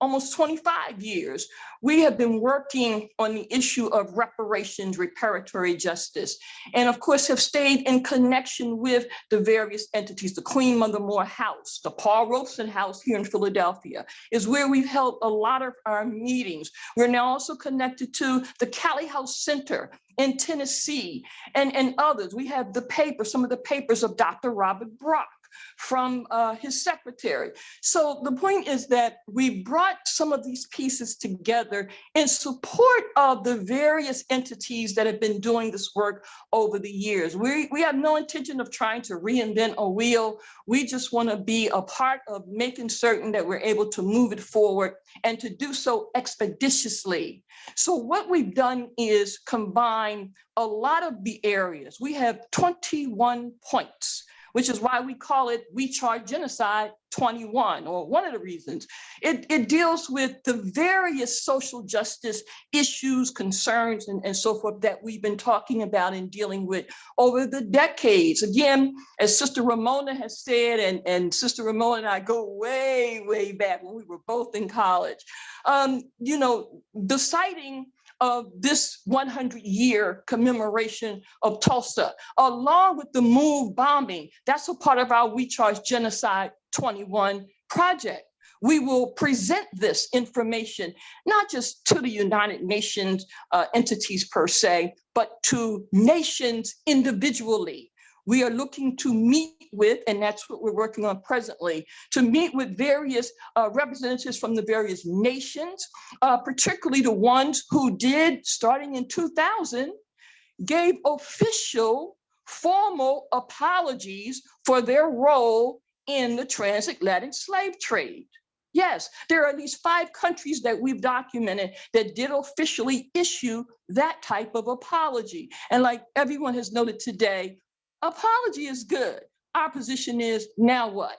almost 25 years, we have been working on the issue of reparations, reparatory justice, and of course have stayed in connection with the various entities. The Queen Mother Moore House, the Paul Robeson House here in Philadelphia is where we've held a lot of our meetings. We're now also connected to the Callie House Center in Tennessee and others. We have the paper, some of the papers of Dr. Robert Brock from his secretary. So the point is that we brought some of these pieces together in support of the various entities that have been doing this work over the years. We have no intention of trying to reinvent a wheel. We just want to be a part of making certain that we're able to move it forward and to do so expeditiously. So what we've done is combine a lot of the areas. We have 21 points, which is why we call it We Charge Genocide 21, or one of the reasons. It deals with the various social justice issues, concerns, and so forth that we've been talking about and dealing with over the decades. Again, as Sister Ramona has said, and Sister Ramona and I go way, way back when we were both in college, the citing of this 100-year commemoration of Tulsa, along with the MOVE bombing. That's a part of our We Charge Genocide 21 project. We will present this information, not just to the United Nations entities per se, but to nations individually. We are looking to meet with, and that's what we're working on presently, to meet with various representatives from the various nations, particularly the ones who did, starting in 2000, gave official, formal apologies for their role in the transatlantic slave trade. Yes, there are at least 5 countries that we've documented that did officially issue that type of apology. And like everyone has noted today, apology is good. Our position is, now what?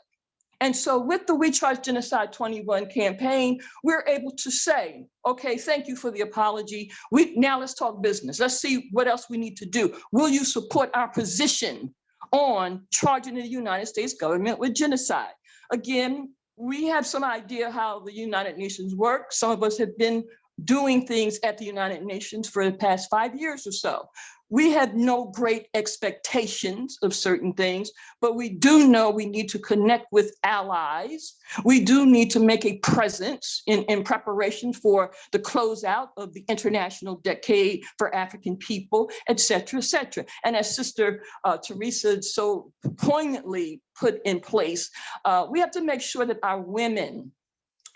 And so with the We Charge Genocide 21 campaign, we're able to say, okay, thank you for the apology. Now let's talk business. Let's see what else we need to do. Will you support our position on charging the United States government with genocide? Again, we have some idea how the United Nations work. Some of us have been doing things at the United Nations for the past 5 years or so. We have no great expectations of certain things, but we do know we need to connect with allies. We do need to make a presence in preparation for the closeout of the International Decade for African People, et cetera, et cetera. And as Sister Teresa so poignantly put in place, we have to make sure that our women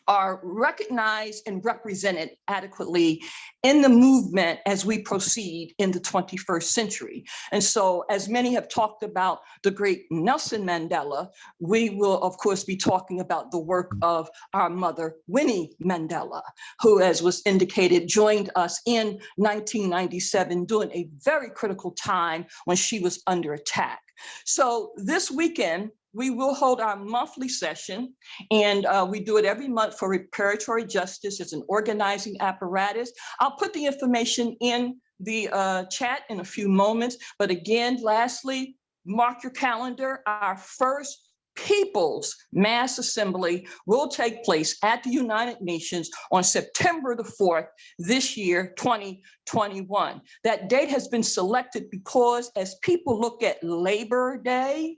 are recognized and represented adequately in the movement as we proceed in the 21st century. And so, as many have talked about the great Nelson Mandela, we will, of course, be talking about the work of our mother, Winnie Mandela, who, as was indicated, joined us in 1997 during a very critical time when she was under attack. So this weekend, we will hold our monthly session, and we do it every month for reparatory justice. It's an organizing apparatus. I'll put the information in the chat in a few moments. But again, lastly, mark your calendar. Our first People's Mass Assembly will take place at the United Nations on September the 4th, this year, 2021. That date has been selected because as people look at Labor Day,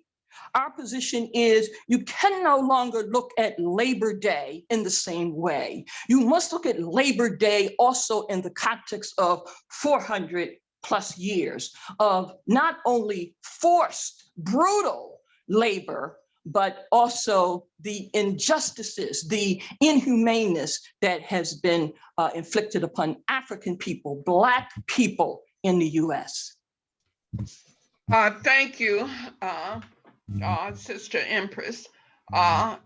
our position is you can no longer look at Labor Day in the same way. You must look at Labor Day also in the context of 400 plus years of not only forced, brutal labor, but also the injustices, the inhumaneness that has been inflicted upon African people, Black people in the US. Thank you, Sister Empress,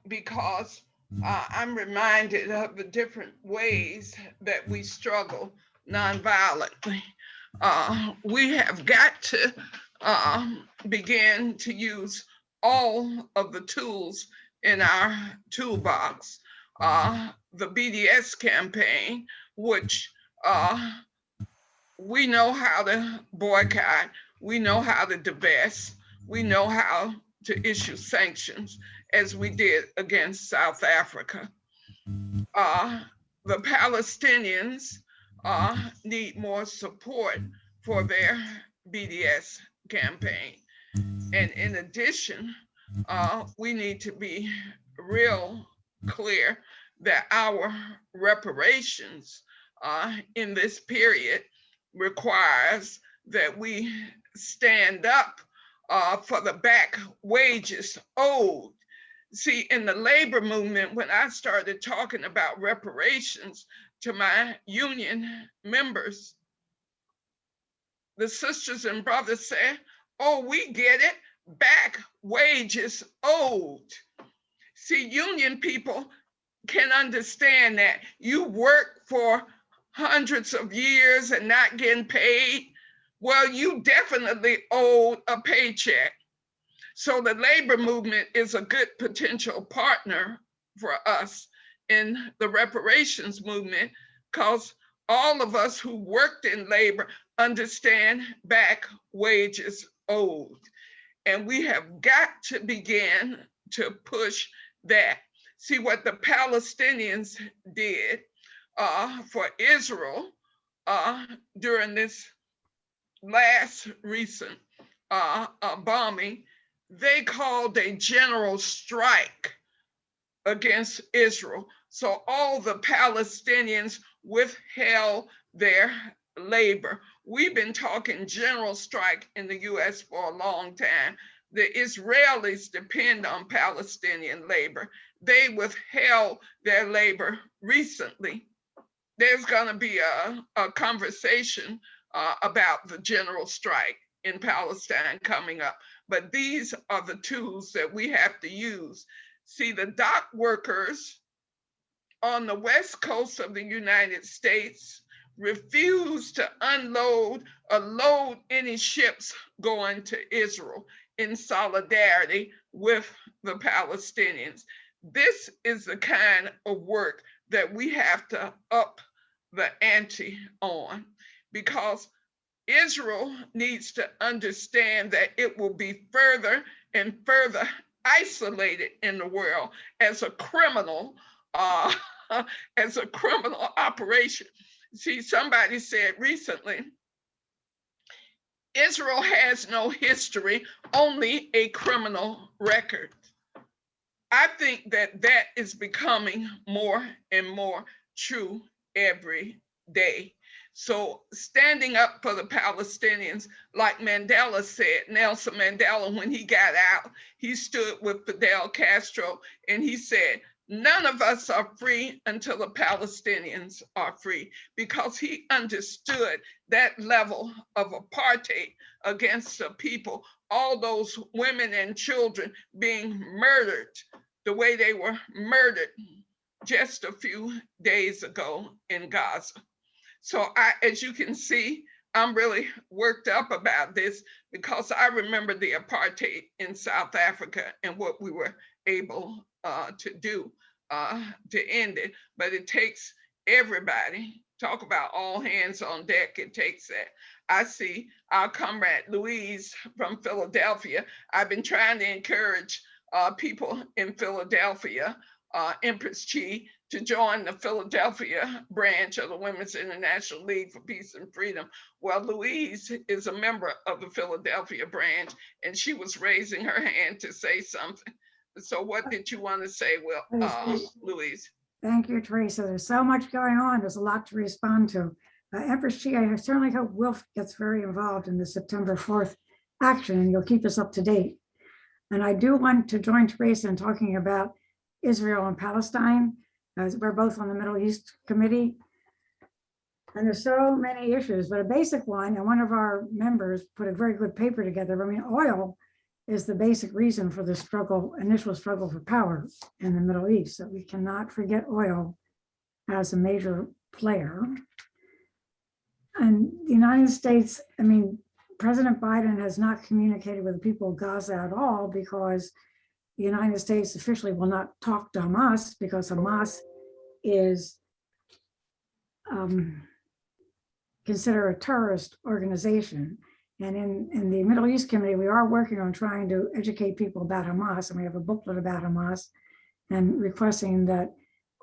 because I'm reminded of the different ways that we struggle nonviolently. We have got to begin to use all of the tools in our toolbox. The BDS campaign, which we know how to boycott, we know how to divest, we know how to issue sanctions, as we did against South Africa. The Palestinians need more support for their BDS campaign. And in addition, we need to be real clear that our reparations in this period requires that we stand up for the back wages owed. See, in the labor movement, when I started talking about reparations to my union members, the sisters and brothers said, oh, we get it, back wages owed. See, union people can understand that you work for hundreds of years and not getting paid. Well, you definitely owed a paycheck. So the labor movement is a good potential partner for us in the reparations movement, because all of us who worked in labor understand back wages owed. And we have got to begin to push that. See what the Palestinians did for Israel during this last recent bombing. They called a general strike against Israel. So all the Palestinians withheld their labor. We've been talking general strike in the US for a long time. The Israelis depend on Palestinian labor. They withheld their labor recently. There's gonna be a conversation about the general strike in Palestine coming up. But these are the tools that we have to use. See, the dock workers on the west coast of the United States refused to unload or load any ships going to Israel in solidarity with the Palestinians. This is the kind of work that we have to up the ante on, because Israel needs to understand that it will be further and further isolated in the world as a criminal, operation. See, somebody said recently, Israel has no history, only a criminal record. I think that that is becoming more and more true every day. So standing up for the Palestinians, like Mandela said, Nelson Mandela, when he got out, he stood with Fidel Castro and he said, none of us are free until the Palestinians are free, because he understood that level of apartheid against the people, all those women and children being murdered the way they were murdered just a few days ago in Gaza. So as you can see, I'm really worked up about this because I remember the apartheid in South Africa and what we were able to do to end it. But it takes everybody. Talk about all hands on deck. It takes that. I see our comrade Louise from Philadelphia. I've been trying to encourage people in Philadelphia, Empress Chi, to join the Philadelphia branch of the Women's International League for Peace and Freedom. Well, Louise is a member of the Philadelphia branch, and she was raising her hand to say something. So what did you want to say, Louise? Thank you, Teresa. There's so much going on. There's a lot to respond to. Empress Chi, I certainly hope Wilf gets very involved in the September 4th action, and you'll keep us up to date. And I do want to join Teresa in talking about Israel and Palestine, as we're both on the Middle East Committee. And there's so many issues, but a basic one, and one of our members put a very good paper together. I mean, oil is the basic reason for the struggle, initial struggle for power in the Middle East. So we cannot forget oil as a major player. And the United States, I mean, President Biden has not communicated with the people of Gaza at all, because the United States officially will not talk to Hamas, because Hamas is considered a terrorist organization. And in the Middle East Committee, we are working on trying to educate people about Hamas, and we have a booklet about Hamas, and requesting that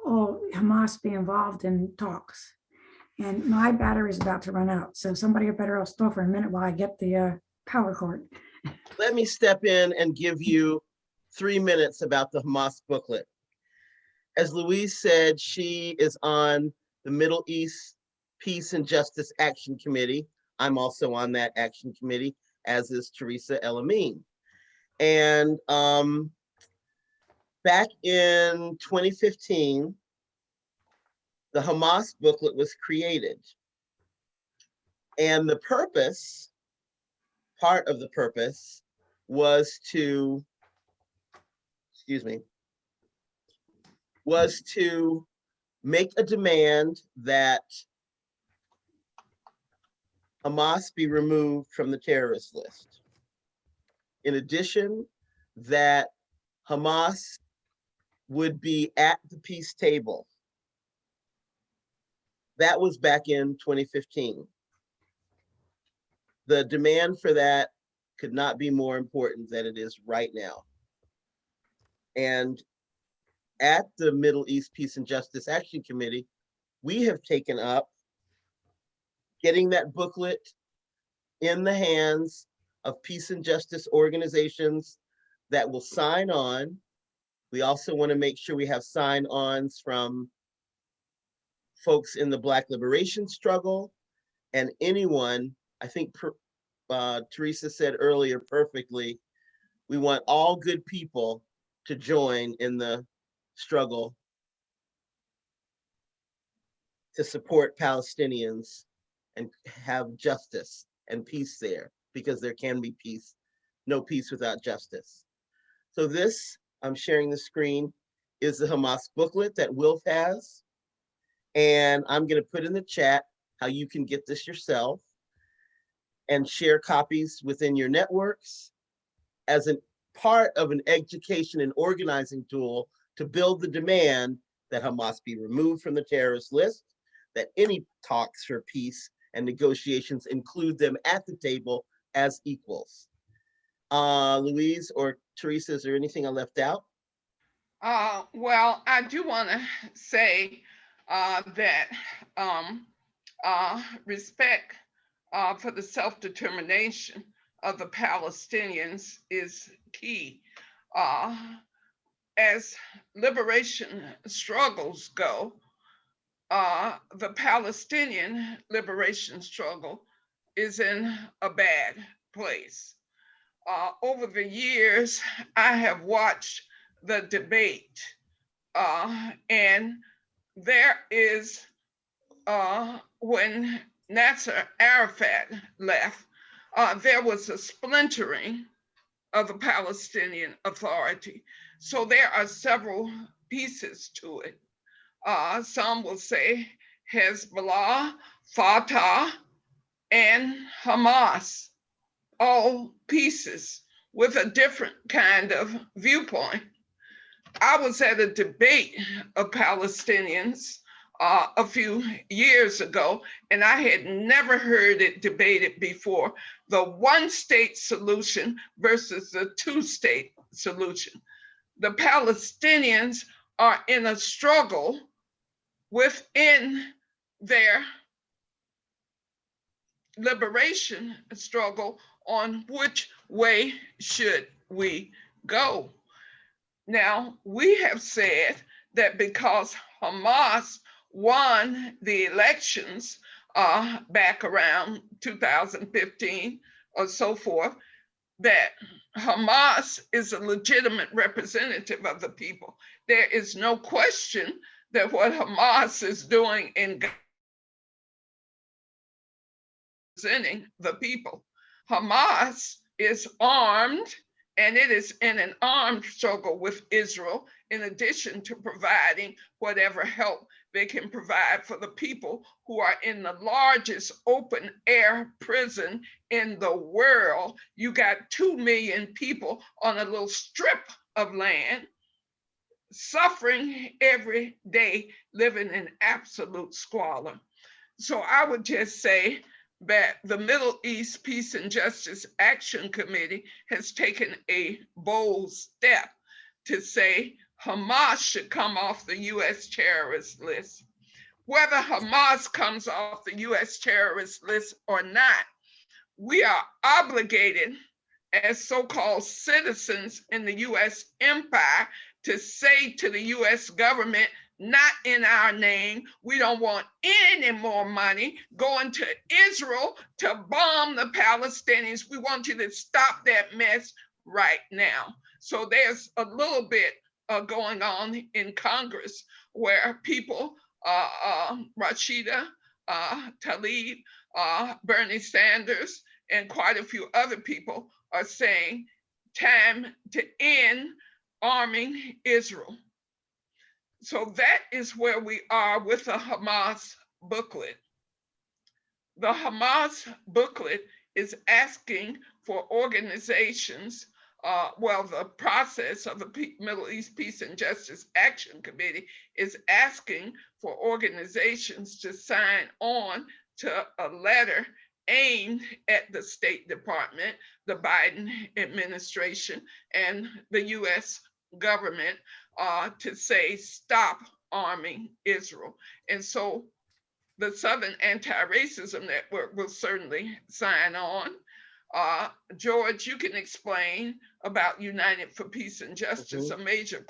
all Hamas be involved in talks. And my battery is about to run out, so somebody better else talk for a minute while I get the power cord. Let me step in and give you 3 minutes about the Hamas booklet. As Louise said, she is on the Middle East Peace and Justice Action Committee. I'm also on that action committee, as is Teresa El-Amin. And back in 2015, the Hamas booklet was created. And the purpose, part of the purpose, was to, was to make a demand that Hamas be removed from the terrorist list. In addition, that Hamas would be at the peace table. That was back in 2015. The demand for that could not be more important than it is right now. And at the Middle East Peace and Justice Action Committee, we have taken up getting that booklet in the hands of peace and justice organizations that will sign on. We also want to make sure we have sign-ons from folks in the Black liberation struggle and anyone. I think Teresa said earlier perfectly, we want all good people to join in the struggle to support Palestinians and have justice and peace there, because there can be peace, no peace without justice. So this, I'm sharing the screen, is the Hamas booklet that Wilf has. And I'm going to put in the chat how you can get this yourself and share copies within your networks as a part of an education and organizing tool to build the demand that Hamas be removed from the terrorist list, that any talks for peace and negotiations include them at the table as equals. Louise or Teresa, is there anything I left out? Well, I do want to say that respect for the self-determination of the Palestinians is key. As liberation struggles go, the Palestinian liberation struggle is in a bad place. Over the years, I have watched the debate, and there is, when Nasser Arafat left, there was a splintering of the Palestinian Authority. So there are several pieces to it. Some will say Hezbollah, Fatah, and Hamas, all pieces with a different kind of viewpoint. I was at a debate of Palestinians a few years ago, and I had never heard it debated before, the one-state solution versus the two-state solution. The Palestinians are in a struggle within their liberation struggle on which way should we go. Now, we have said that because Hamas won the elections back around 2015 or so forth, that Hamas is a legitimate representative of the people. There is no question that what Hamas is doing in representing the people. Hamas is armed, and it is in an armed struggle with Israel, in addition to providing whatever help they can provide for the people who are in the largest open air prison in the world. You got 2 million people on a little strip of land suffering every day, living in absolute squalor. So I would just say that the Middle East Peace and Justice Action Committee has taken a bold step to say Hamas should come off the US terrorist list. Whether Hamas comes off the US terrorist list or not, we are obligated as so-called citizens in the US empire to say to the US government, not in our name, we don't want any more money going to Israel to bomb the Palestinians. We want you to stop that mess right now. So there's a little bit going on in Congress where people, Rashida Tlaib, Bernie Sanders, and quite a few other people are saying time to end arming Israel. So that is where we are with the Hamas booklet. The Hamas booklet is asking for organizations, the process of the Middle East Peace and Justice Action Committee is asking for organizations to sign on to a letter aimed at the State Department, the Biden administration, and the US government to say, stop arming Israel. And so the Southern Anti-Racism Network will certainly sign on. George, you can explain about United for Peace and Justice, a major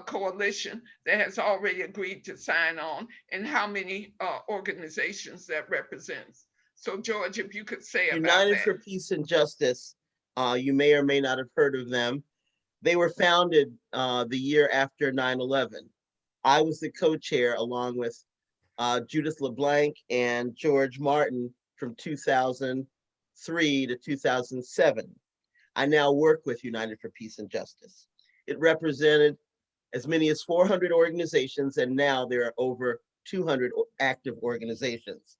coalition that has already agreed to sign on, and how many organizations that represents. So George, if you could say about that. United for Peace and Justice, you may or may not have heard of them. They were founded the year after 9/11. I was the co-chair along with Judith LeBlanc and George Martin from 2003 to 2007. I now work with United for Peace and Justice. It represented as many as 400 organizations, and now there are over 200 active organizations.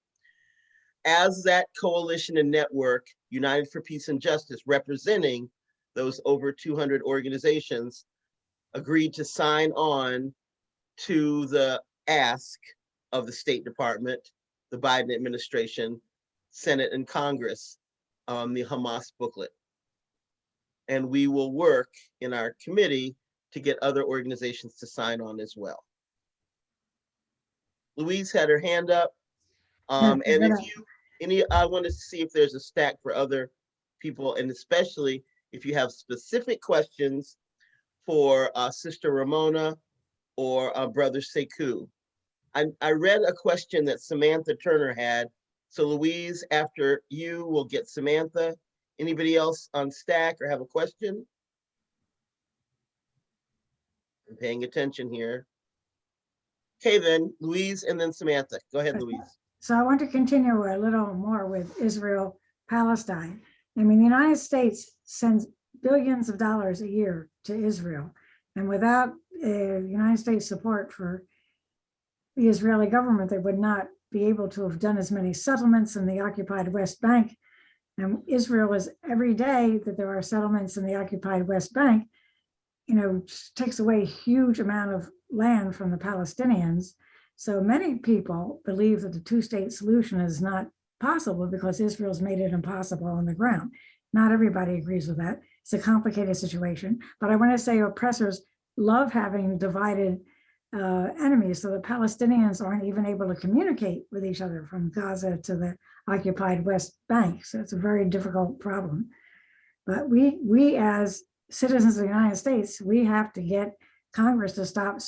As that coalition and network, United for Peace and Justice, representing those over 200 organizations, agreed to sign on to the ask of the State Department, the Biden administration, Senate, and Congress on the Hamas booklet. And we will work in our committee to get other organizations to sign on as well. Louise had her hand up. And I want to see if there's a stack for other people, and especially if you have specific questions for Sister Ramona or Brother Sekou. I read a question that Samantha Turner had. So Louise, after you, will get Samantha. Anybody else on stack or have a question? I'm paying attention here. Okay, then Louise and then Samantha. Go ahead, Louise. So I want to continue a little more with Israel, Palestine. I mean, the United States sends billions of dollars a year to Israel. And without United States support for the Israeli government, they would not be able to have done as many settlements in the occupied West Bank. And Israel is, every day that there are settlements in the occupied West Bank, takes away a huge amount of land from the Palestinians. So many people believe that the two-state solution is not possible because Israel's made it impossible on the ground. Not everybody agrees with that. It's a complicated situation. But I want to say oppressors love having divided enemies. So the Palestinians aren't even able to communicate with each other from Gaza to the occupied West Bank. So it's a very difficult problem. But we as citizens of the United States, we have to get Congress to stop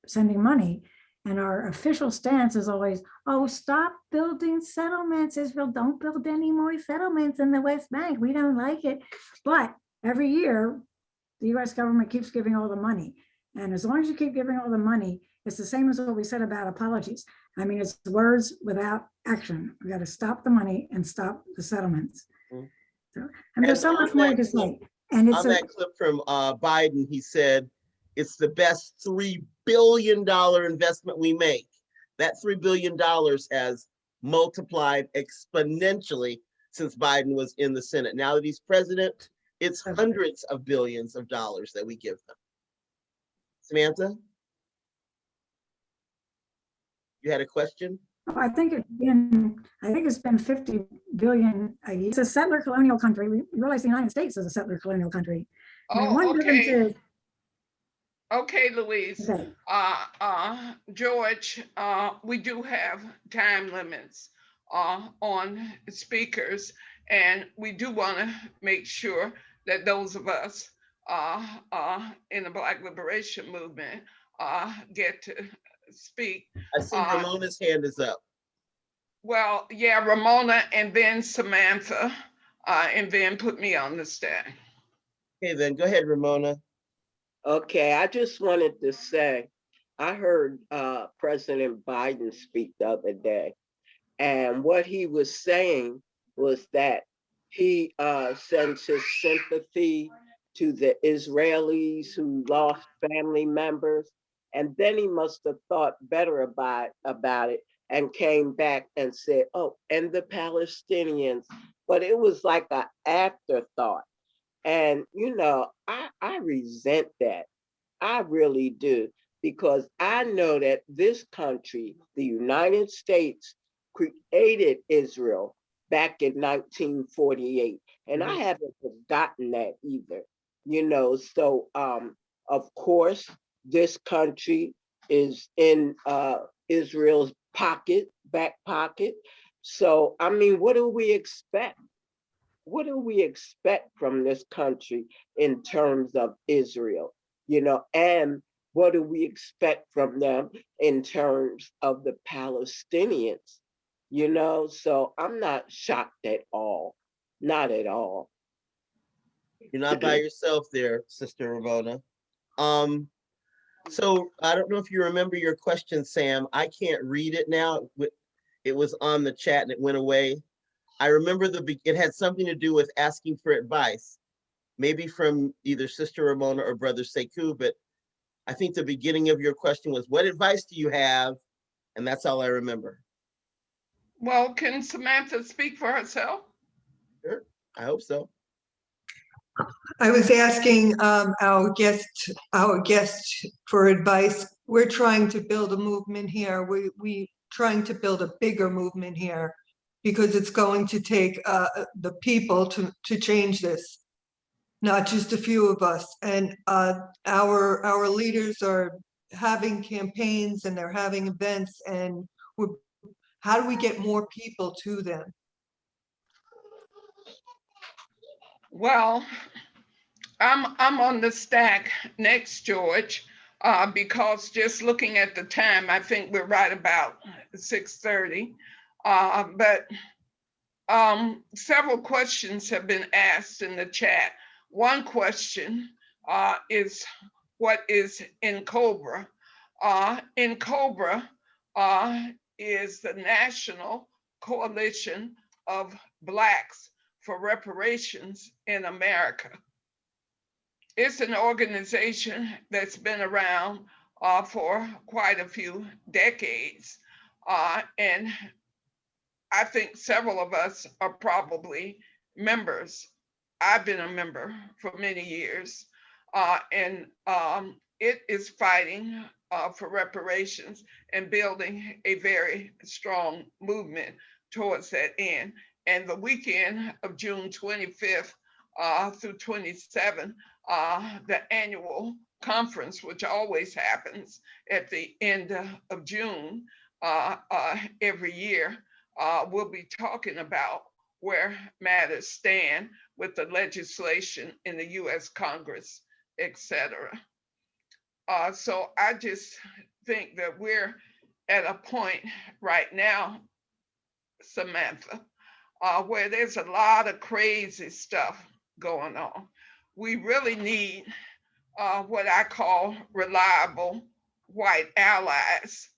sending money. And our official stance is always, oh, stop building settlements. Israel, don't build any more settlements in the West Bank. We don't like it. But every year, the US government keeps giving all the money. And as long as you keep giving all the money, it's the same as what we said about apologies. I mean, it's words without action. We got to stop the money and stop the settlements. So, and there's so much more to say. And it's on that clip from Biden, he said, it's the best $3 billion investment we make. That $3 billion has multiplied exponentially since Biden was in the Senate. Now that he's president, it's hundreds of billions of dollars that we give them. Samantha? You had a question? I think it's been 50 billion a year. It's a settler colonial country. We realize the United States is a settler colonial country. Oh, okay. Okay, Louise. Okay. George, we do have time limits on speakers, and we do want to make sure that those of us in the Black Liberation Movement get to speak. I see Ramona's hand is up. Well, yeah, Ramona and then Samantha, and then put me on the stand. Okay, then go ahead, Ramona. Okay, I just wanted to say, I heard President Biden speak the other day, and what he was saying was that he sends his sympathy to the Israelis who lost family members, and then he must have thought better about it and came back and said, oh, and the Palestinians, but it was like an afterthought. And, I resent that. I really do, because I know that this country, the United States, created Israel back in 1948. And I haven't forgotten that either, So, of course, this country is in Israel's back pocket. So, I mean, what do we expect? What do we expect from this country in terms of Israel? And what do we expect from them in terms of the Palestinians? So I'm not shocked at all. Not at all. You're not by yourself there, Sister Ramona. So I don't know if you remember your question, Sam. I can't read it now. It was on the chat and it went away. I remember it had something to do with asking for advice, maybe from either Sister Ramona or Brother Sekou, but I think the beginning of your question was, what advice do you have? And that's all I remember. Well, can Samantha speak for herself? Sure, I hope so. I was asking our guest for advice. We're trying to build a movement here. We trying to build a bigger movement here, because it's going to take the people to change this, not just a few of us. And our leaders are having campaigns and they're having events, and we're How do we get more people to them? Well, I'm on the stack next, George, because just looking at the time, I think we're right about 6:30. But several questions have been asked in the chat. One question is, what is NCOBRA? NCOBRA is the National Coalition of Blacks for Reparations in America. It's an organization that's been around for quite a few decades. And I think several of us are probably members. I've been a member for many years. And it is fighting for reparations and building a very strong movement towards that end. And the weekend of June 25th through 27th, the annual conference, which always happens at the end of June every year, we'll be talking about where matters stand with the legislation in the US Congress, etc. So I just think that we're at a point right now, Samantha, where there's a lot of crazy stuff going on. We really need what I call reliable white allies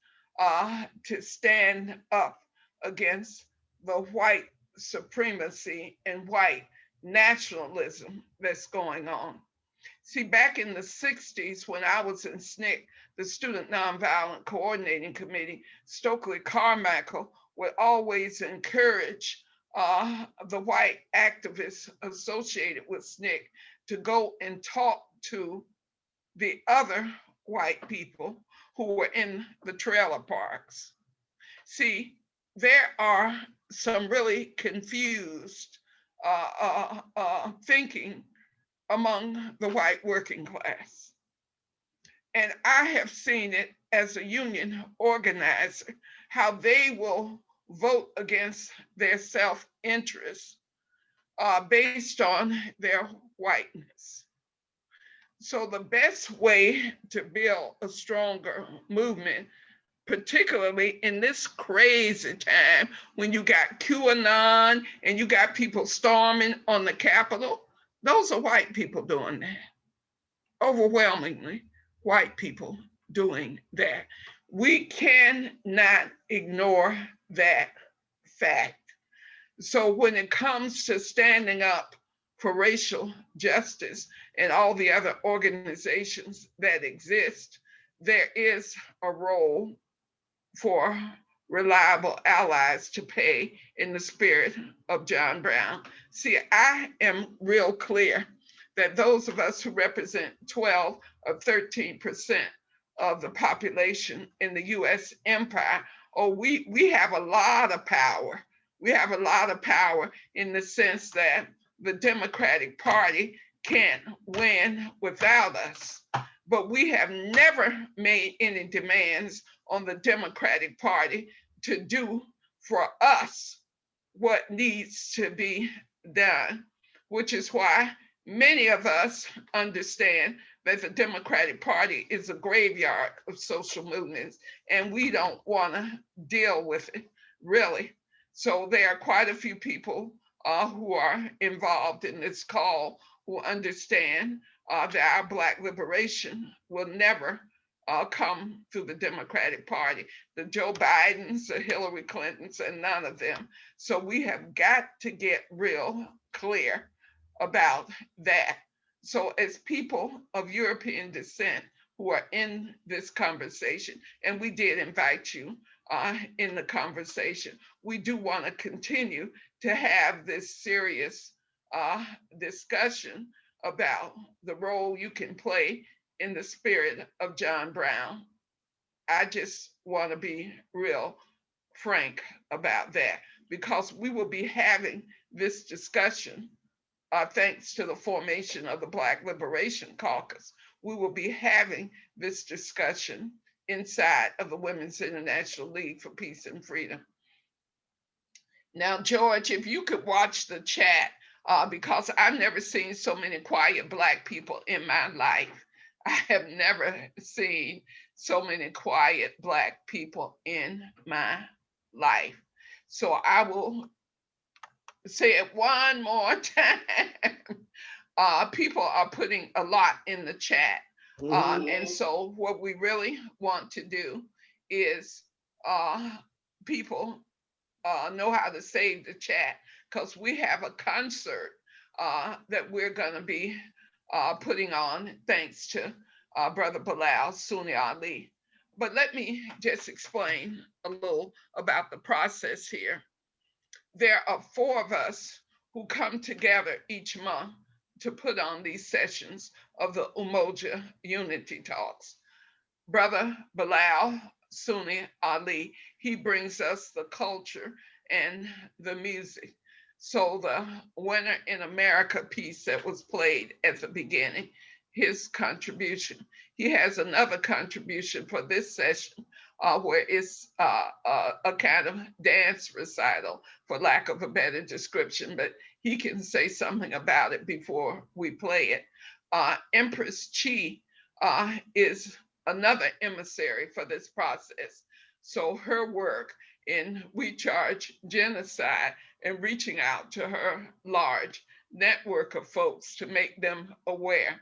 to stand up against the white supremacy and white nationalism that's going on. See, back in the 60s, when I was in SNCC, the Student Nonviolent Coordinating Committee, Stokely Carmichael would always encourage the white activists associated with SNCC to go and talk to the other white people who were in the trailer parks. See, there are some really confused thinking among the white working class. And I have seen it as a union organizer, how they will vote against their self-interest based on their whiteness. So the best way to build a stronger movement, particularly in this crazy time when you got QAnon and you got people storming on the Capitol, those are white people doing that. Overwhelmingly white people doing that. We cannot ignore that fact. So when it comes to standing up for racial justice and all the other organizations that exist, there is a role for reliable allies to play in the spirit of John Brown. See, I am real clear that those of us who represent 12 or 13% of the population in the US empire, we have a lot of power. We have a lot of power in the sense that the Democratic Party can't win without us. But we have never made any demands on the Democratic Party to do for us what needs to be done, which is why many of us understand that the Democratic Party is a graveyard of social movements, and we don't want to deal with it, really. So there are quite a few people who are involved in this call who understand that our Black liberation will never come through the Democratic Party. The Joe Bidens, the Hillary Clintons, and none of them. So we have got to get real clear about that. So as people of European descent who are in this conversation, and we did invite you in the conversation, we do want to continue to have this serious discussion about the role you can play in the spirit of John Brown. I just want to be real frank about that, because we will be having this discussion thanks to the formation of the Black Liberation Caucus. We will be having this discussion inside of the Women's International League for Peace and Freedom. Now, George, if you could watch the chat, because I've never seen so many quiet Black people in my life. I have never seen so many quiet Black people in my life. So I will say it one more time. People are putting a lot in the chat. And so what we really want to do is people know how to save the chat, because we have a concert that we're going to be putting on thanks to Brother Bilal Sunni Ali. But let me just explain a little about the process here. There are 4 of us who come together each month to put on these sessions of the Umoja Unity Talks. Brother Bilal Sunni Ali, he brings us the culture and the music. So the Winter in America piece that was played at the beginning, his contribution. He has another contribution for this session where it's a kind of dance recital, for lack of a better description, but he can say something about it before we play it. Empress Chi is another emissary for this process. So her work in We Charge Genocide and reaching out to her large network of folks to make them aware.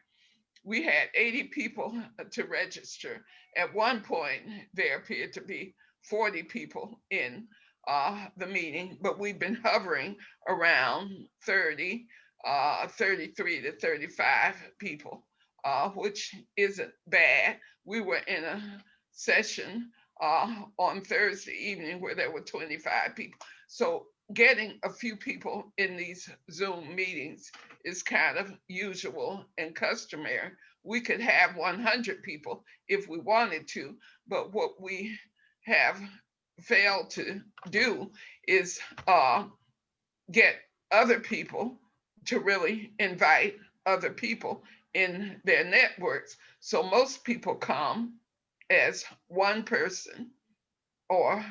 We had 80 people to register. At one point, there appeared to be 40 people in the meeting, but we've been hovering around 30, 33 to 35 people, which isn't bad. We were in a session on Thursday evening where there were 25 people. So getting a few people in these Zoom meetings is kind of usual and customary. We could have 100 people if we wanted to, but what we have failed to do is get other people to really invite other people in their networks. So most people come as one person or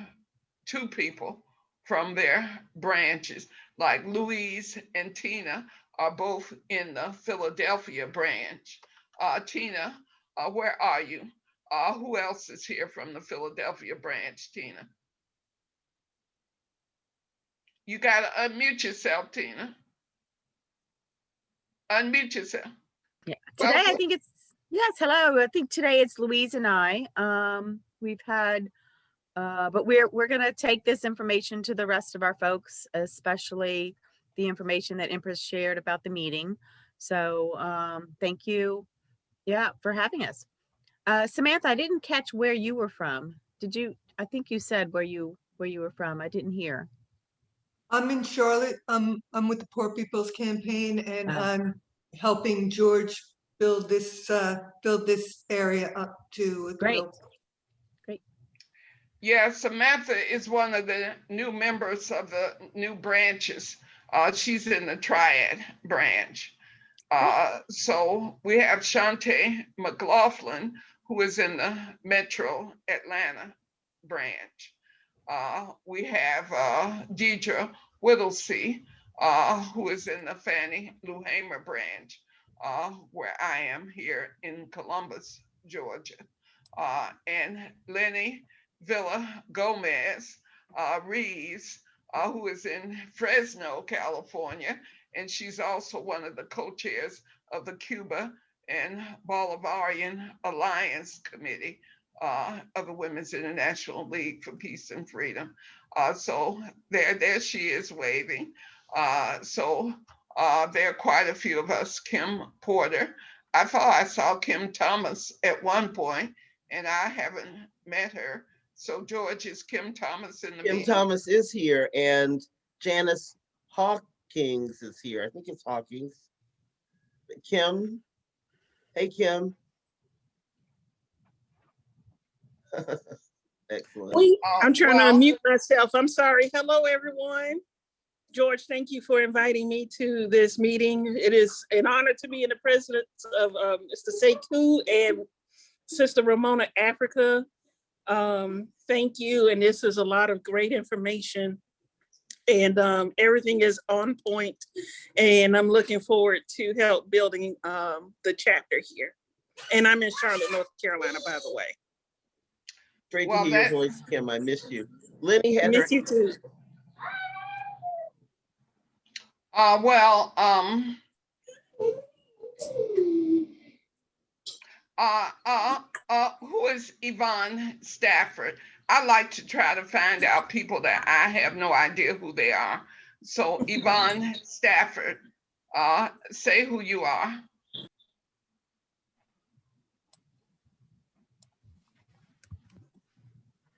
2 people from their branches. Like Louise and Tina are both in the Philadelphia branch. Tina, where are you? Who else is here from the Philadelphia branch, Tina? You got to unmute yourself, Tina. Unmute yourself. Yeah, today I think it's, yes, hello. I think today it's Louise and I. We've had, but we're going to take this information to the rest of our folks, especially the information that Empress shared about the meeting. So thank you, yeah, for having us. Samantha, I didn't catch where you were from. Did you? I think you said where you were from. I didn't hear. I'm in Charlotte. I'm with the Poor People's Campaign, and I'm helping George build this area up to Great. Great. Yeah, Samantha is one of the new members of the new branches. She's in the Triad branch. So we have Shante McLaughlin, who is in the Metro Atlanta branch. We have Deidre Whittlesey, who is in the Fannie Lou Hamer branch, where I am here in Columbus, Georgia. And Lenny Villa Gomez Reeves, who is in Fresno, California, and she's also one of the co-chairs of the Cuba and Bolivarian Alliance Committee of the Women's International League for Peace and Freedom. So there she is waving. So there are quite a few of us. Kim Porter. I thought I saw Kim Thomas at one point, and I haven't met her. So George, is Kim Thomas in the meeting? Kim Thomas is here, and Janice Hawkins is here. I think it's Hawkins. Kim. Hey, Kim. Excellent. I'm trying to unmute myself. I'm sorry. Hello, everyone. George, thank you for inviting me to this meeting. It is an honor to be in the presence of Mr. Sekou and Sister Ramona Africa. Thank you. And this is a lot of great information. and everything is on point. And I'm looking forward to help building the chapter here. And I'm in Charlotte, North Carolina, by the way. Great to Well, hear your that, voice, Kim. I missed you. Lenny had her. Miss you too. well, who is Yvonne Stafford? I like to try to find out people that I have no idea who they are. So Yvonne Stafford, say who you are.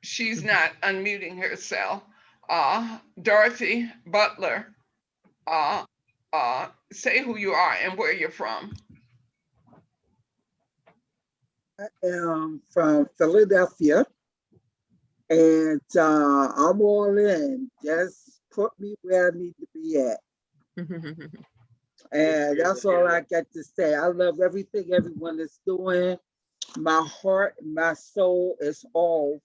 She's not unmuting herself. Dorothy Butler, say who you are and where you're from. I am from Philadelphia, and I'm all in. Just put me where I need to be at. And that's all I got to say. I love everything everyone is doing. My heart, my soul is all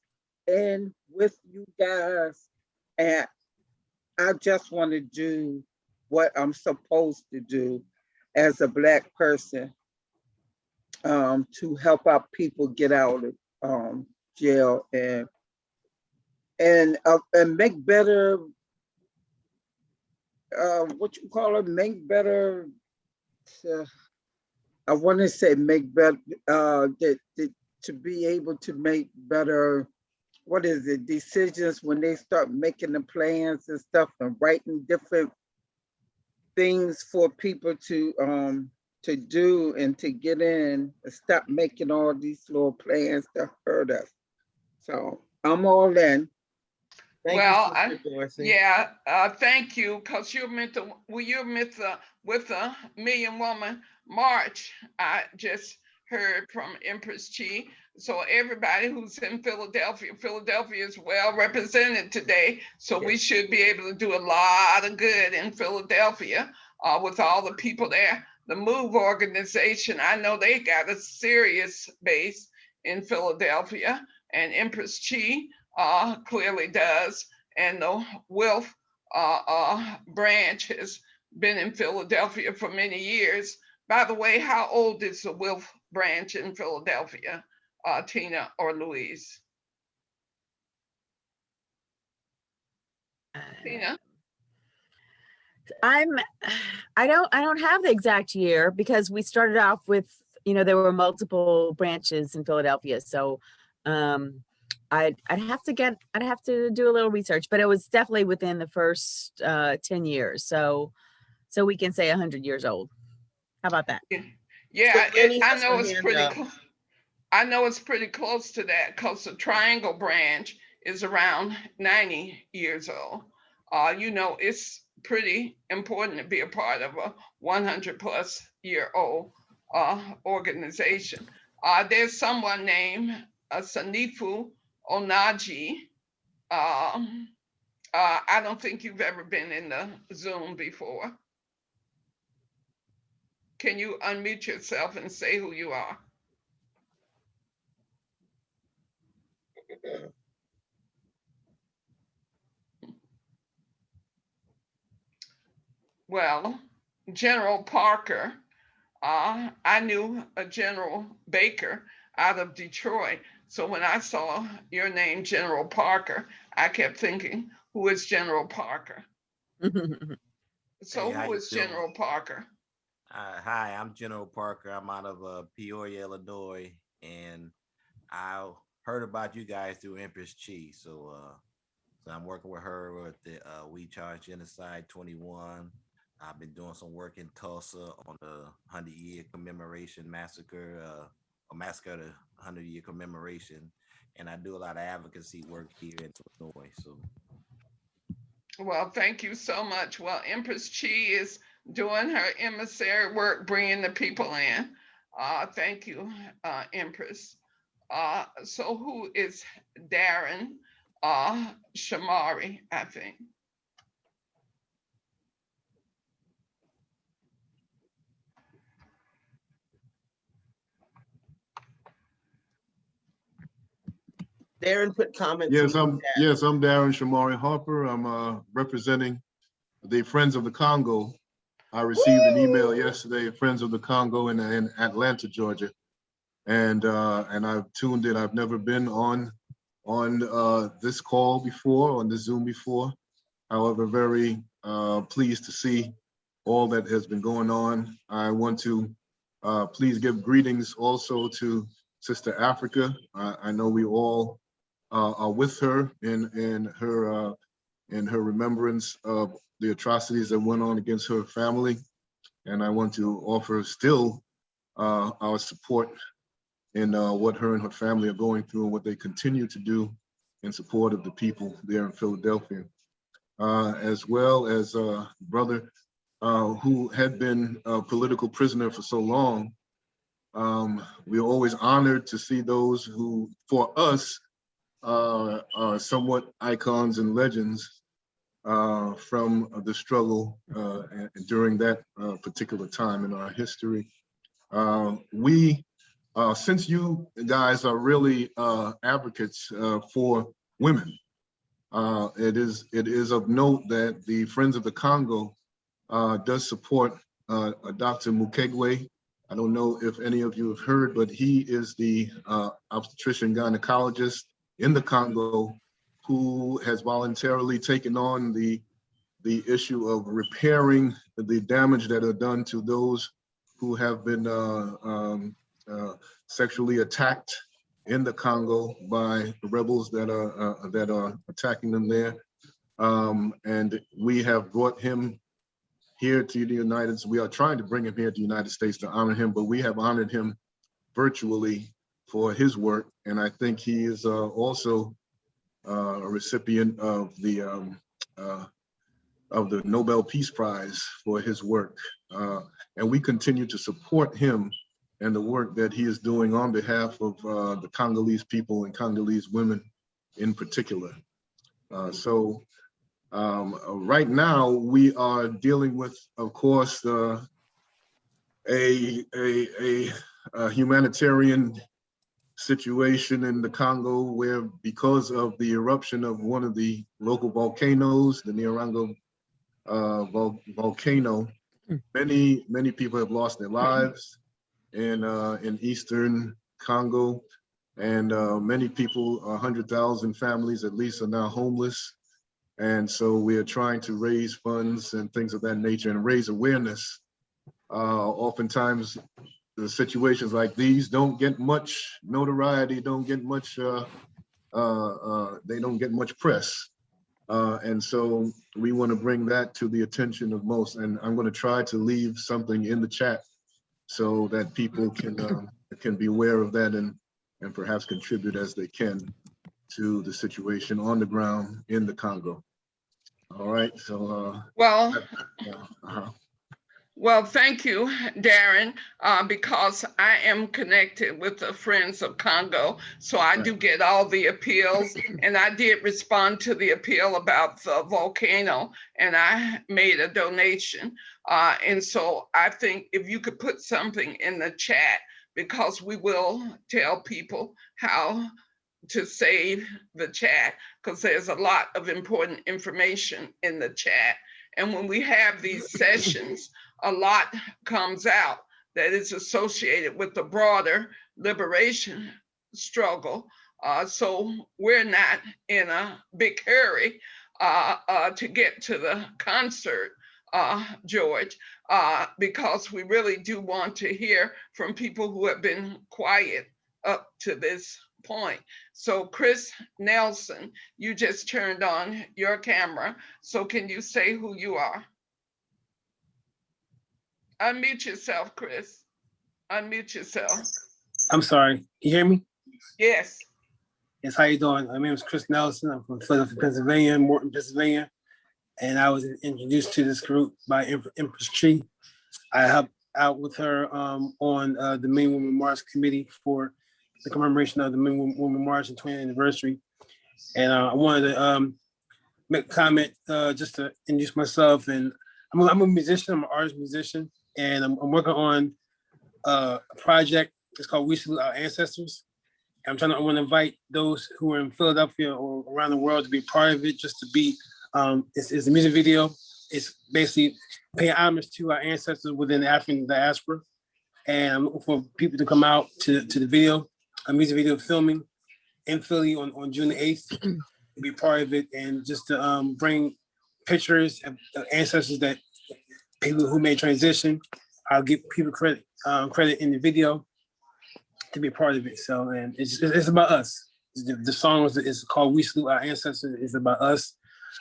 in with you guys. And I just want to do what I'm supposed to do as a Black person, to help our people get out of jail and make better, what you call it, make better. I want to say make better, to be able to make better, what is it, decisions when they start making the plans and stuff and writing different things for people to do and to get in and stop making all these little plans to hurt us. So I'm all in. Thank Well, you, Sister Dorsey. yeah, thank you, because you're meant to, well, you're meant to, with the Million Woman March, I just heard from Empress Chi. So everybody who's in Philadelphia, Philadelphia is well represented today. So we should be able to do a lot of good in Philadelphia with all the people there. The MOVE organization, I know they got a serious base in Philadelphia, and Empress Chi clearly does. And the Wilf branch has been in Philadelphia for many years. By the way, how old is the Wilf branch in Philadelphia, Tina or Louise? Tina? I don't have the exact year because we started off with, there were multiple branches in Philadelphia. So I'd have to do a little research, but it was definitely within the first 10 years. So we can say 100 years old. How about that? Yeah, So Lenny I has know her it's hand pretty up. I know it's pretty close to that because the Triangle branch is around 90 years old. It's pretty important to be a part of a 100+ year old organization. There's someone named Sanifu Onaji. I don't think you've ever been in the Zoom before. Can you unmute yourself and say who you are? Well, General Parker, I knew a General Baker out of Detroit. So when I saw your name, General Parker, I kept thinking, who is General Parker? So Hey, how who you is doing? General Parker? Hi, I'm General Parker. I'm out of Peoria, Illinois, and I heard about you guys through Empress Chi. So I'm working with her with the We Charge Genocide 21. I've been doing some work in Tulsa on the 100-year commemoration massacre, or massacre the 100-year commemoration, and I do a lot of advocacy work here in Illinois. So. Well, thank you so much. Well, Empress Chi is doing her emissary work, bringing the people in. Thank you, Empress. So who is Darren Shamari, I think? Darren put comments. Yes, in the I'm Darren Shamari Harper. I'm representing the Friends of the Congo. I received an email yesterday, Friends of the Congo in Atlanta, Georgia. And I've tuned in. I've never been on this call before, on the Zoom before. However, very pleased to see all that has been going on. I want to please give greetings also to Sister Africa. I know we all are with her in her remembrance of the atrocities that went on against her family. And I want to offer still our support in what her and her family are going through and what they continue to do in support of the people there in Philadelphia. As well as a brother who had been a political prisoner for so long. We're always honored to see those who, for us, are somewhat icons and legends from the struggle during that particular time in our history. Since you guys are really advocates for women, it is of note that the Friends of the Congo does support Dr. Mukwege. I don't know if any of you have heard, but he is the obstetrician gynecologist in the Congo who has voluntarily taken on the issue of repairing the damage that are done to those who have been sexually attacked in the Congo by rebels that are attacking them there. And we have brought him here to the United States. We are trying to bring him here to the United States to honor him, but we have honored him virtually for his work. And I think he is also a recipient of the Nobel Peace Prize for his work. And we continue to support him and the work that he is doing on behalf of the Congolese people and Congolese women in particular. Right now we are dealing with, of course, a humanitarian situation in the Congo where, because of the eruption of one of the local volcanoes, the Nyiragongo volcano, many people have lost their lives in eastern Congo, and many people, 100,000 families at least, are now homeless. And so we are trying to raise funds and things of that nature and raise awareness. Oftentimes, the situations like these don't get much notoriety, don't get much, they don't get much press. And so we want to bring that to the attention of most. And I'm going to try to leave something in the chat so that people can be aware of that and perhaps contribute as they can to the situation on the ground in the Congo. All right, so. Well, thank you, Darren, because I am connected with the Friends of Congo. So I do get all the appeals, and I did respond to the appeal about the volcano, and I made a donation. And so I think if you could put something in the chat, because we will tell people how to save the chat, because there's a lot of important information in the chat. And when we have these sessions, a lot comes out that is associated with the broader liberation struggle. So we're not in a big hurry to get to the concert, George, because we really do want to hear from people who have been quiet up to this point. So Chris Nelson, you just turned on your camera. So can you say who you are? Unmute yourself, Chris. Unmute yourself. I'm sorry. You hear me? Yes. Yes. How you doing? My name is Chris Nelson. I'm from Philadelphia, Pennsylvania, Morton, Pennsylvania, and I was introduced to this group by Empress Chi. I helped out with her on the Main Women March Committee for the commemoration of the Main Women March and 20th anniversary. And I wanted to make a comment just to introduce myself. And I'm a musician. I'm an artist musician. And I'm working on a project. It's called We Salute Our Ancestors. I want to invite those who are in Philadelphia or around the world to be part of it, just to be, it's a music video. It's basically paying homage to our ancestors within the African diaspora. And I'm looking for people to come out to the video, a music video filming in Philly on June the 8th, to be part of it, and just to bring pictures of ancestors that people who made transition. I'll give people credit in the video to be a part of it. So, and it's about us. The song is called "We Salute Our Ancestors." It's about us,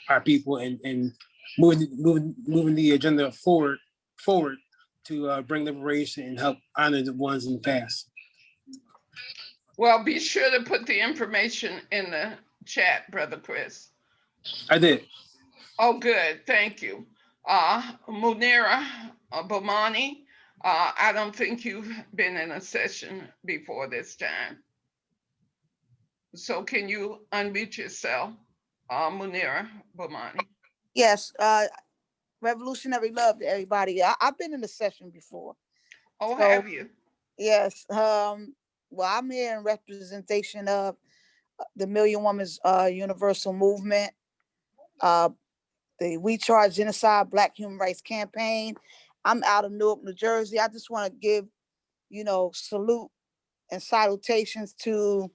our people, and moving the agenda forward to bring liberation and help honor the ones in the past. Well, be sure to put the information in the chat, Brother Chris. I did. Oh, good. Thank you. Munira Bomani, I don't think you've been in a session before this time. So can you unmute yourself, Munira Bomani? Yes, revolutionary love to everybody. I've been in a session before. Oh, So, have you? yes. Well, I'm here in representation of the Million Women's Universal Movement, the We Charge Genocide Black Human Rights Campaign. I'm out of Newark, New Jersey. I just want to give, salute and salutations to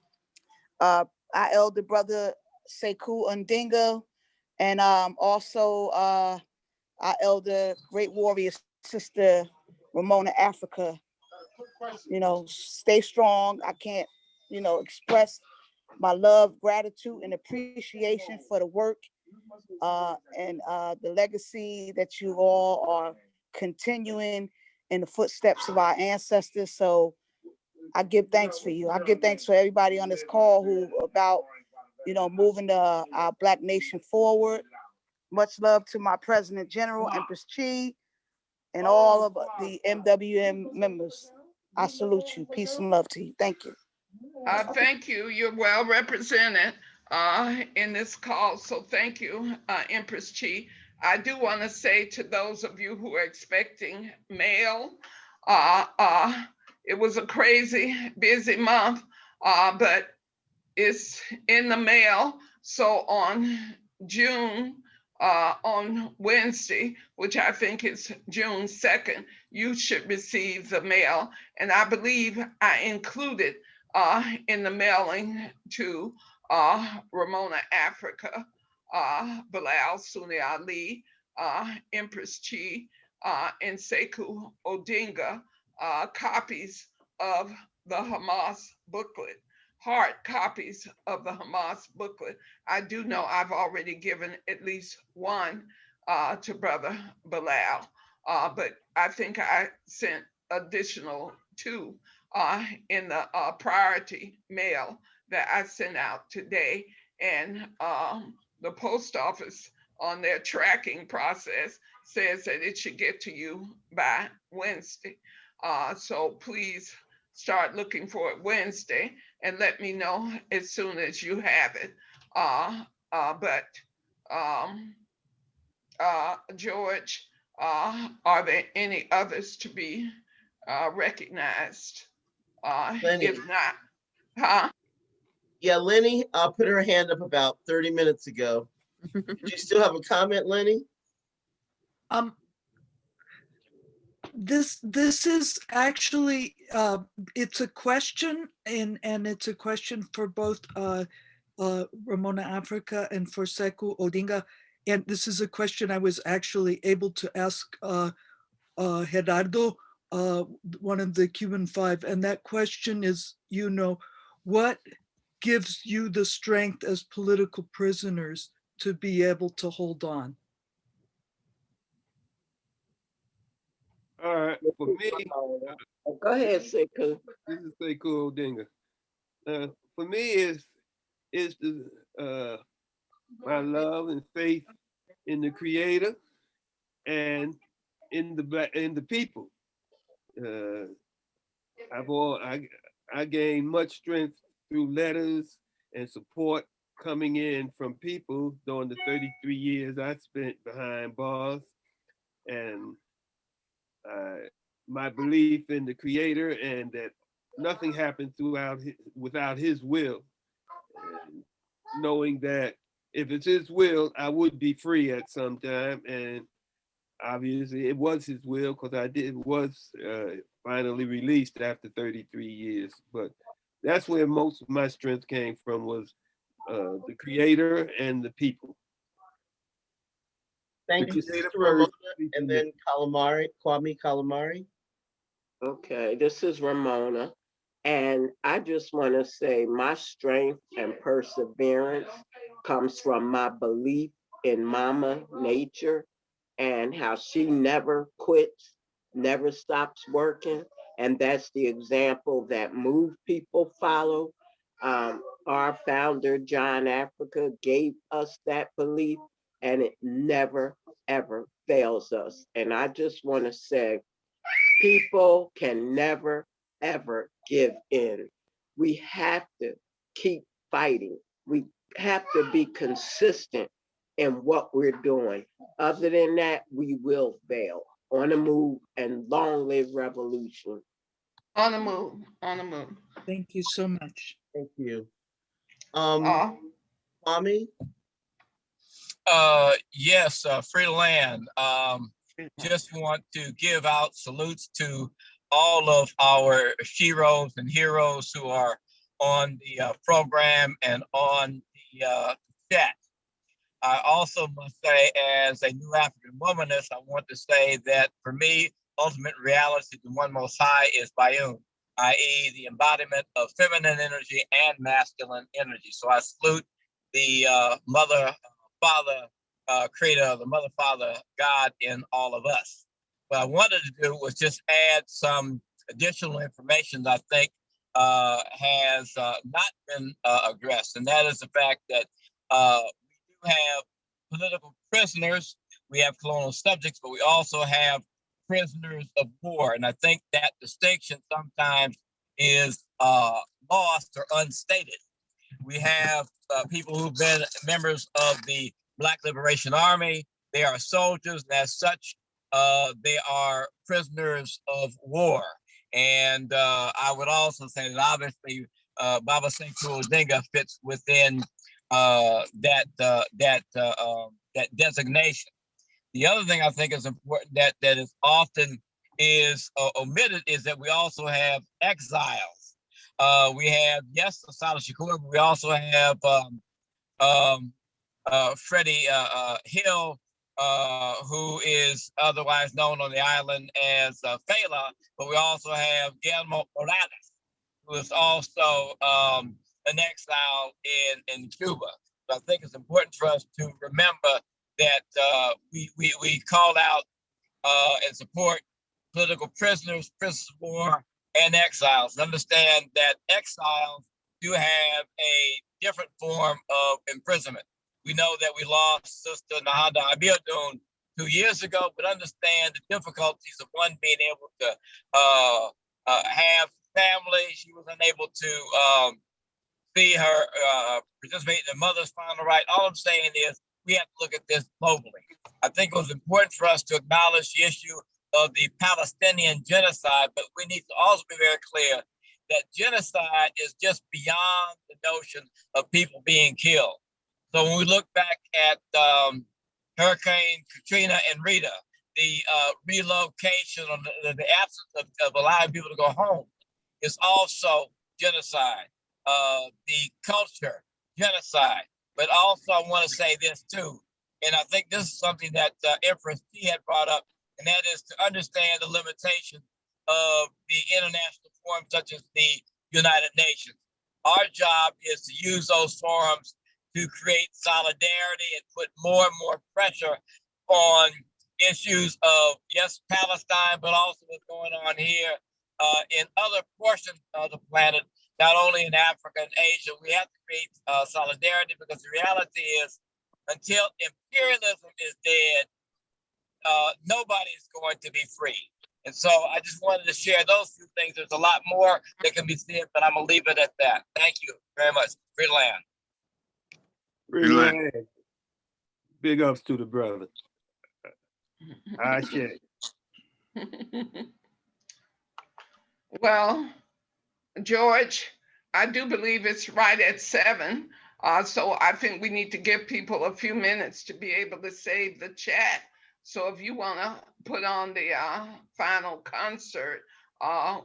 our elder brother Sekou Ndinga, and also our elder great warrior sister Ramona Africa. Stay strong. I can't, express my love, gratitude, and appreciation for the work and the legacy that you all are continuing in the footsteps of our ancestors. So I give thanks for you. I give thanks for everybody on this call who about, moving our Black nation forward. Much love to my President General, Empress Chi, and all of the MWM members. I salute you. Peace and love to you. Thank you. Thank you. You're well represented in this call. So thank you, Empress Chi. I do want to say to those of you who are expecting mail, it was a crazy, busy month, but it's in the mail. So on on Wednesday, which I think is June 2nd, you should receive the mail. And I believe I included in the mailing to Ramona Africa, Bilal Sunni Ali, Empress Chi, and Sekou Odinga, copies of the Hamas booklet, hard copies of the Hamas booklet. I do know I've already given at least one to Brother Bilal, but I think I sent additional two in the priority mail that I sent out today. And the post office on their tracking process says that it should get to you by Wednesday. So please start looking for it Wednesday and let me know as soon as you have it. George, are there any others to be recognized? If not, huh? Yeah, Lenny, put her hand up about 30 minutes ago. Do you still have a comment, Lenny? This is actually it's a question, and it's a question for both Ramona Africa and for Sekou Odinga. And this is a question I was actually able to ask Gerardo, one of the Cuban Five. And that question is, what gives you the strength as political prisoners to be able to hold on? All right, for me, go ahead, Sekou. This is Sekou Odinga. For me, it's the my love and faith in the Creator and in the people. I gained much strength through letters and support coming in from people during the 33 years I spent behind bars, and my belief in the Creator and that nothing happened without his will. And knowing that if it's his will, I would be free at some time. And obviously it was his will because was finally released after 33 years. But that's where most of my strength came from, was the creator and the people. Thank you, Sister Ramona, and then Kwame Calamari. Okay, this is Ramona. And I just want to say my strength and perseverance comes from my belief in Mama Nature and how she never quits, never stops working. And that's the example that Move people follow. Our founder, John Africa, gave us that belief, and it never, ever fails us. And I just want to say, people can never, ever give in. We have to keep fighting. We have to be consistent in what we're doing. Other than that, we will fail. On the move, and long live revolution. On the move, on the move. Thank you so much. Thank you. Kwame? Yes, free land. Just want to give out salutes to all of our sheroes and heroes who are on the program and on the chat. I also must say, as a new African womanist, I want to say that for me, ultimate reality, the one most high, is Bayun, i.e. the embodiment of feminine energy and masculine energy. So I salute the mother, father, creator, the mother, father, God in all of us. What I wanted to do was just add some additional information that I think has not been addressed, and that is the fact that we do have political prisoners, we have colonial subjects, but we also have prisoners of war. And I think that distinction sometimes is lost or unstated. We have people who've been members of the Black Liberation Army. They are soldiers, and as such, they are prisoners of war. And I would also say that obviously Baba Sekou Odinga fits within that designation. The other thing I think is important that is often omitted is that we also have exiles. We have, yes, Asada Shakur, but we also have Freddie Hill, who is otherwise known on the island as Fela, but we also have Guillermo Morales, who is also an exile in Cuba. So I think it's important for us to remember that we call out and support political prisoners, prisoners of war, and exiles. Understand that exiles do have a different form of imprisonment. We know that we lost Sister Nahada Abiodun 2 years ago, but understand the difficulties of one being able to have family. She was unable to see her participate in the mother's final right. All I'm saying is we have to look at this globally. I think it was important for us to acknowledge the issue of the Palestinian genocide, but we need to also be very clear that genocide is just beyond the notion of people being killed. So when we look back at Hurricane Katrina and Rita, the relocation or the absence of allowing people to go home is also genocide. The culture, genocide. But also I want to say this too, and I think this is something that Empress T had brought up, and that is to understand the limitations of the international forums such as the United Nations. Our job is to use those forums to create solidarity and put more and more pressure on issues of, yes, Palestine, but also what's going on here in other portions of the planet, not only in Africa and Asia. We have to create solidarity, because the reality is until imperialism is dead, nobody's going to be free. And so I just wanted to share those two things. There's a lot more that can be said, but I'm gonna leave it at that. Thank you very much. Free land. Free land. Big ups to the brother. Well, George, I do believe it's right at 7. So I think we need to give people a few minutes to be able to save the chat. So if you want to put on the final concert,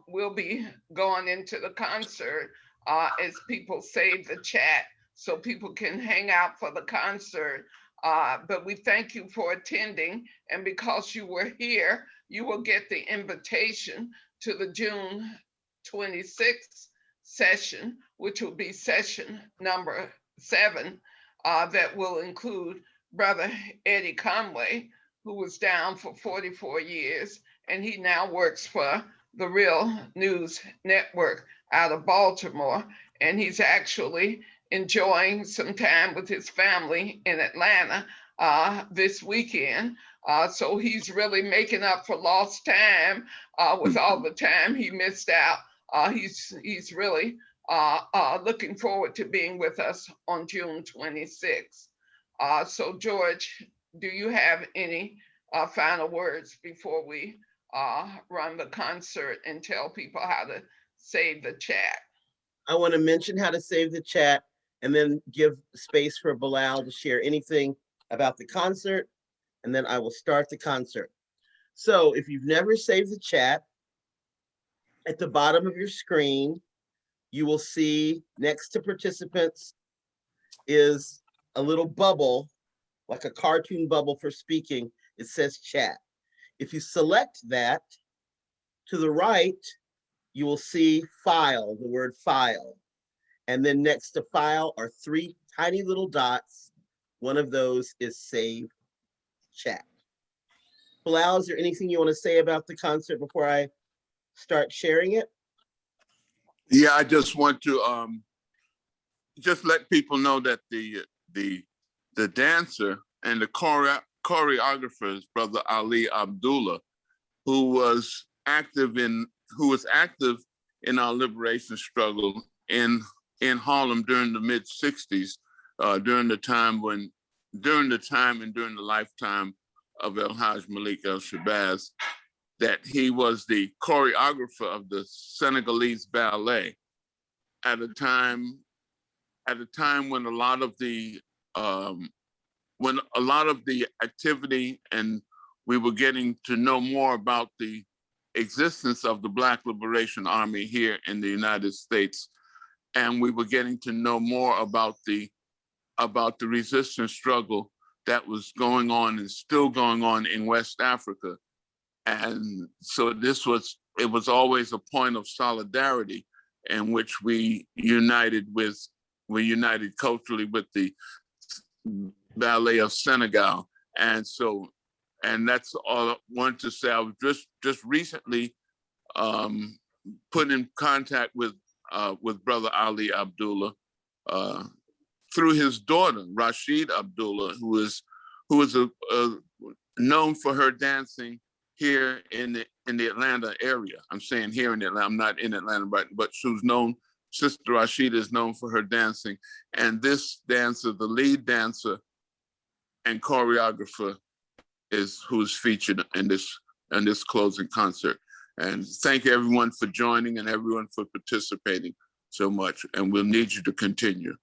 we'll be going into the concert as people save the chat so people can hang out for the concert. But we thank you for attending. And because you were here, you will get the invitation to the June 26th session, which will be session number 7, that will include Brother Eddie Conway, who was down for 44 years, and he now works for the Real News Network out of Baltimore, and he's actually enjoying some time with his family in Atlanta this weekend. So he's really making up for lost time with all the time he missed out. He's really looking forward to being with us on June 26th. So George, do you have any final words before we run the concert and tell people how to save the chat? I want to mention how to save the chat and then give space for Bilal to share anything about the concert, and then I will start the concert. So if you've never saved the chat, at the bottom of your screen, you will see next to participants is a little bubble, like a cartoon bubble for speaking. It says chat. If you select that, to the right, you will see file, the word file. And then next to file are 3 tiny little dots. One of those is save chat. Bilal, is there anything you want to say about the concert before I start sharing it? Yeah, I just want to just let people know that the dancer and the choreographer is Brother Ali Abdullah, who was active in our liberation struggle in Harlem during the mid '60s, during the lifetime of El Hajj Malik El Shabazz, that he was the choreographer of the Senegalese ballet at a time when a lot of the activity, and we were getting to know more about the existence of the Black Liberation Army here in the United States, and we were getting to know more about the resistance struggle that was going on and still going on in West Africa. And so it was always a point of solidarity in which we united culturally with the Ballet of Senegal. And that's all I wanted to say. I was just recently put in contact with Brother Ali Abdullah through his daughter, Rashid Abdullah, who is known for her dancing here in the Atlanta area. I'm saying here in Atlanta, I'm not in Atlanta, but Sister Rashid is known for her dancing. And this dancer, the lead dancer and choreographer, is who's featured in this closing concert. And thank everyone for joining and everyone for participating so much. And we'll need you to continue.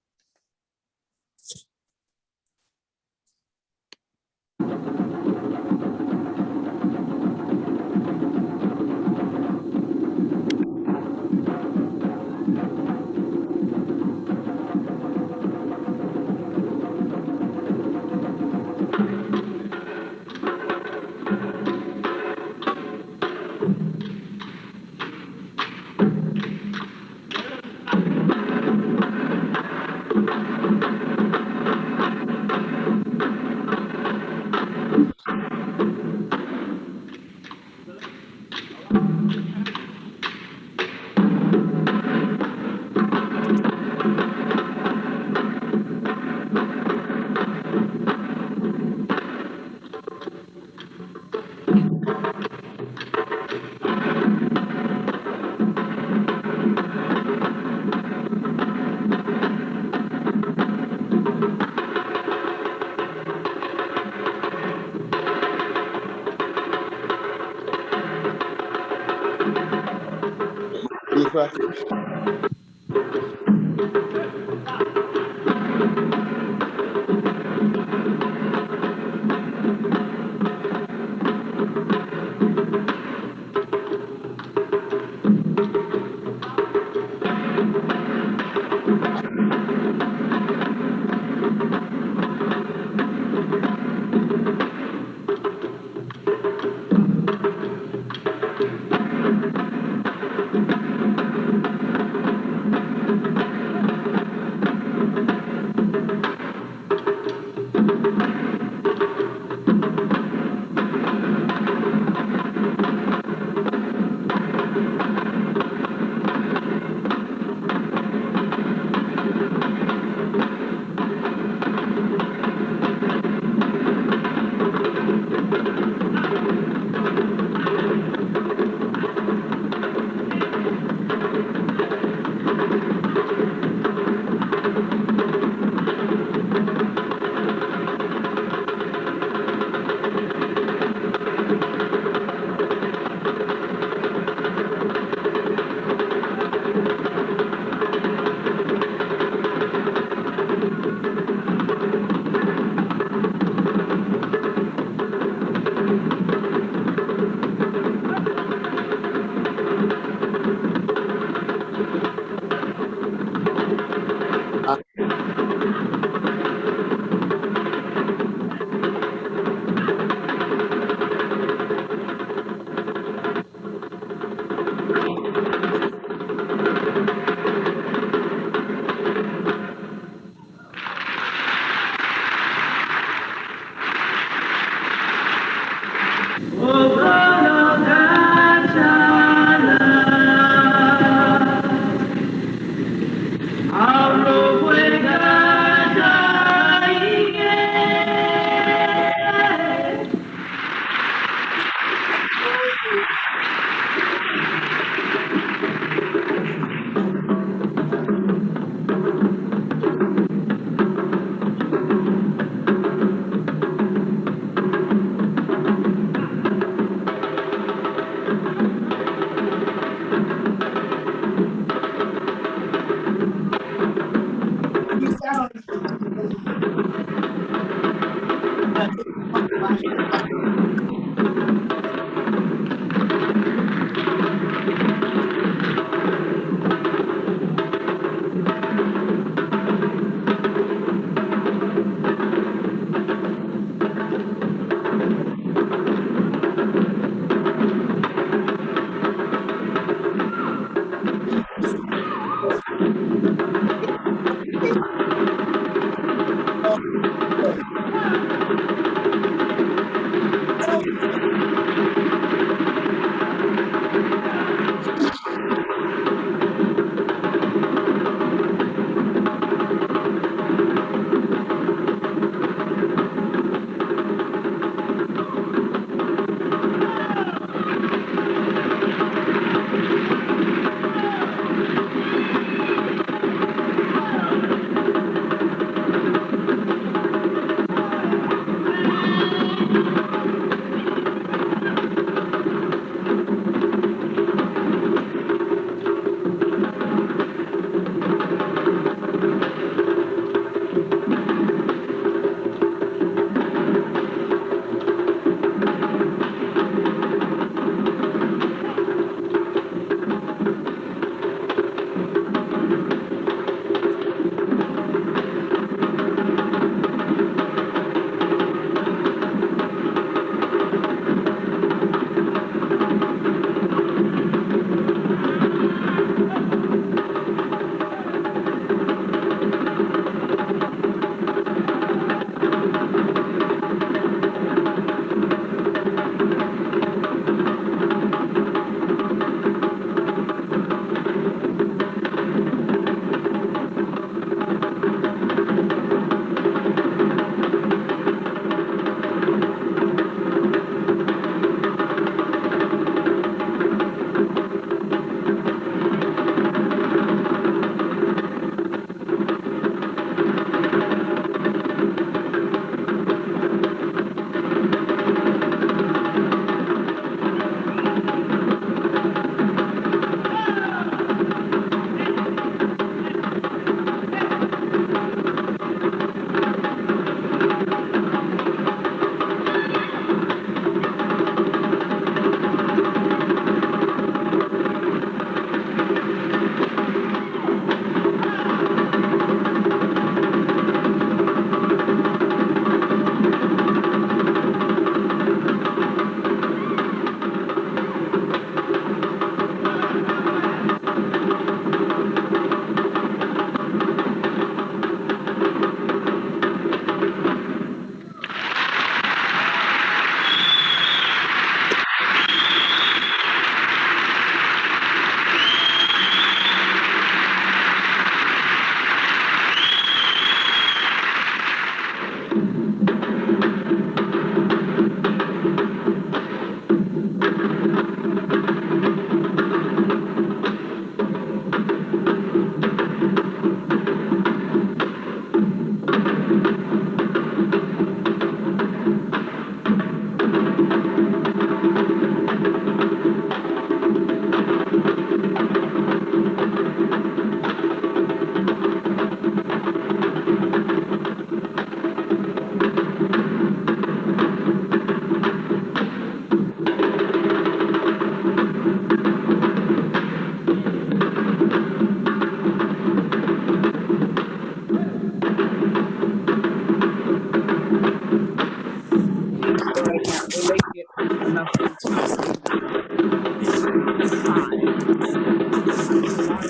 Parker.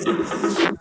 Thank you.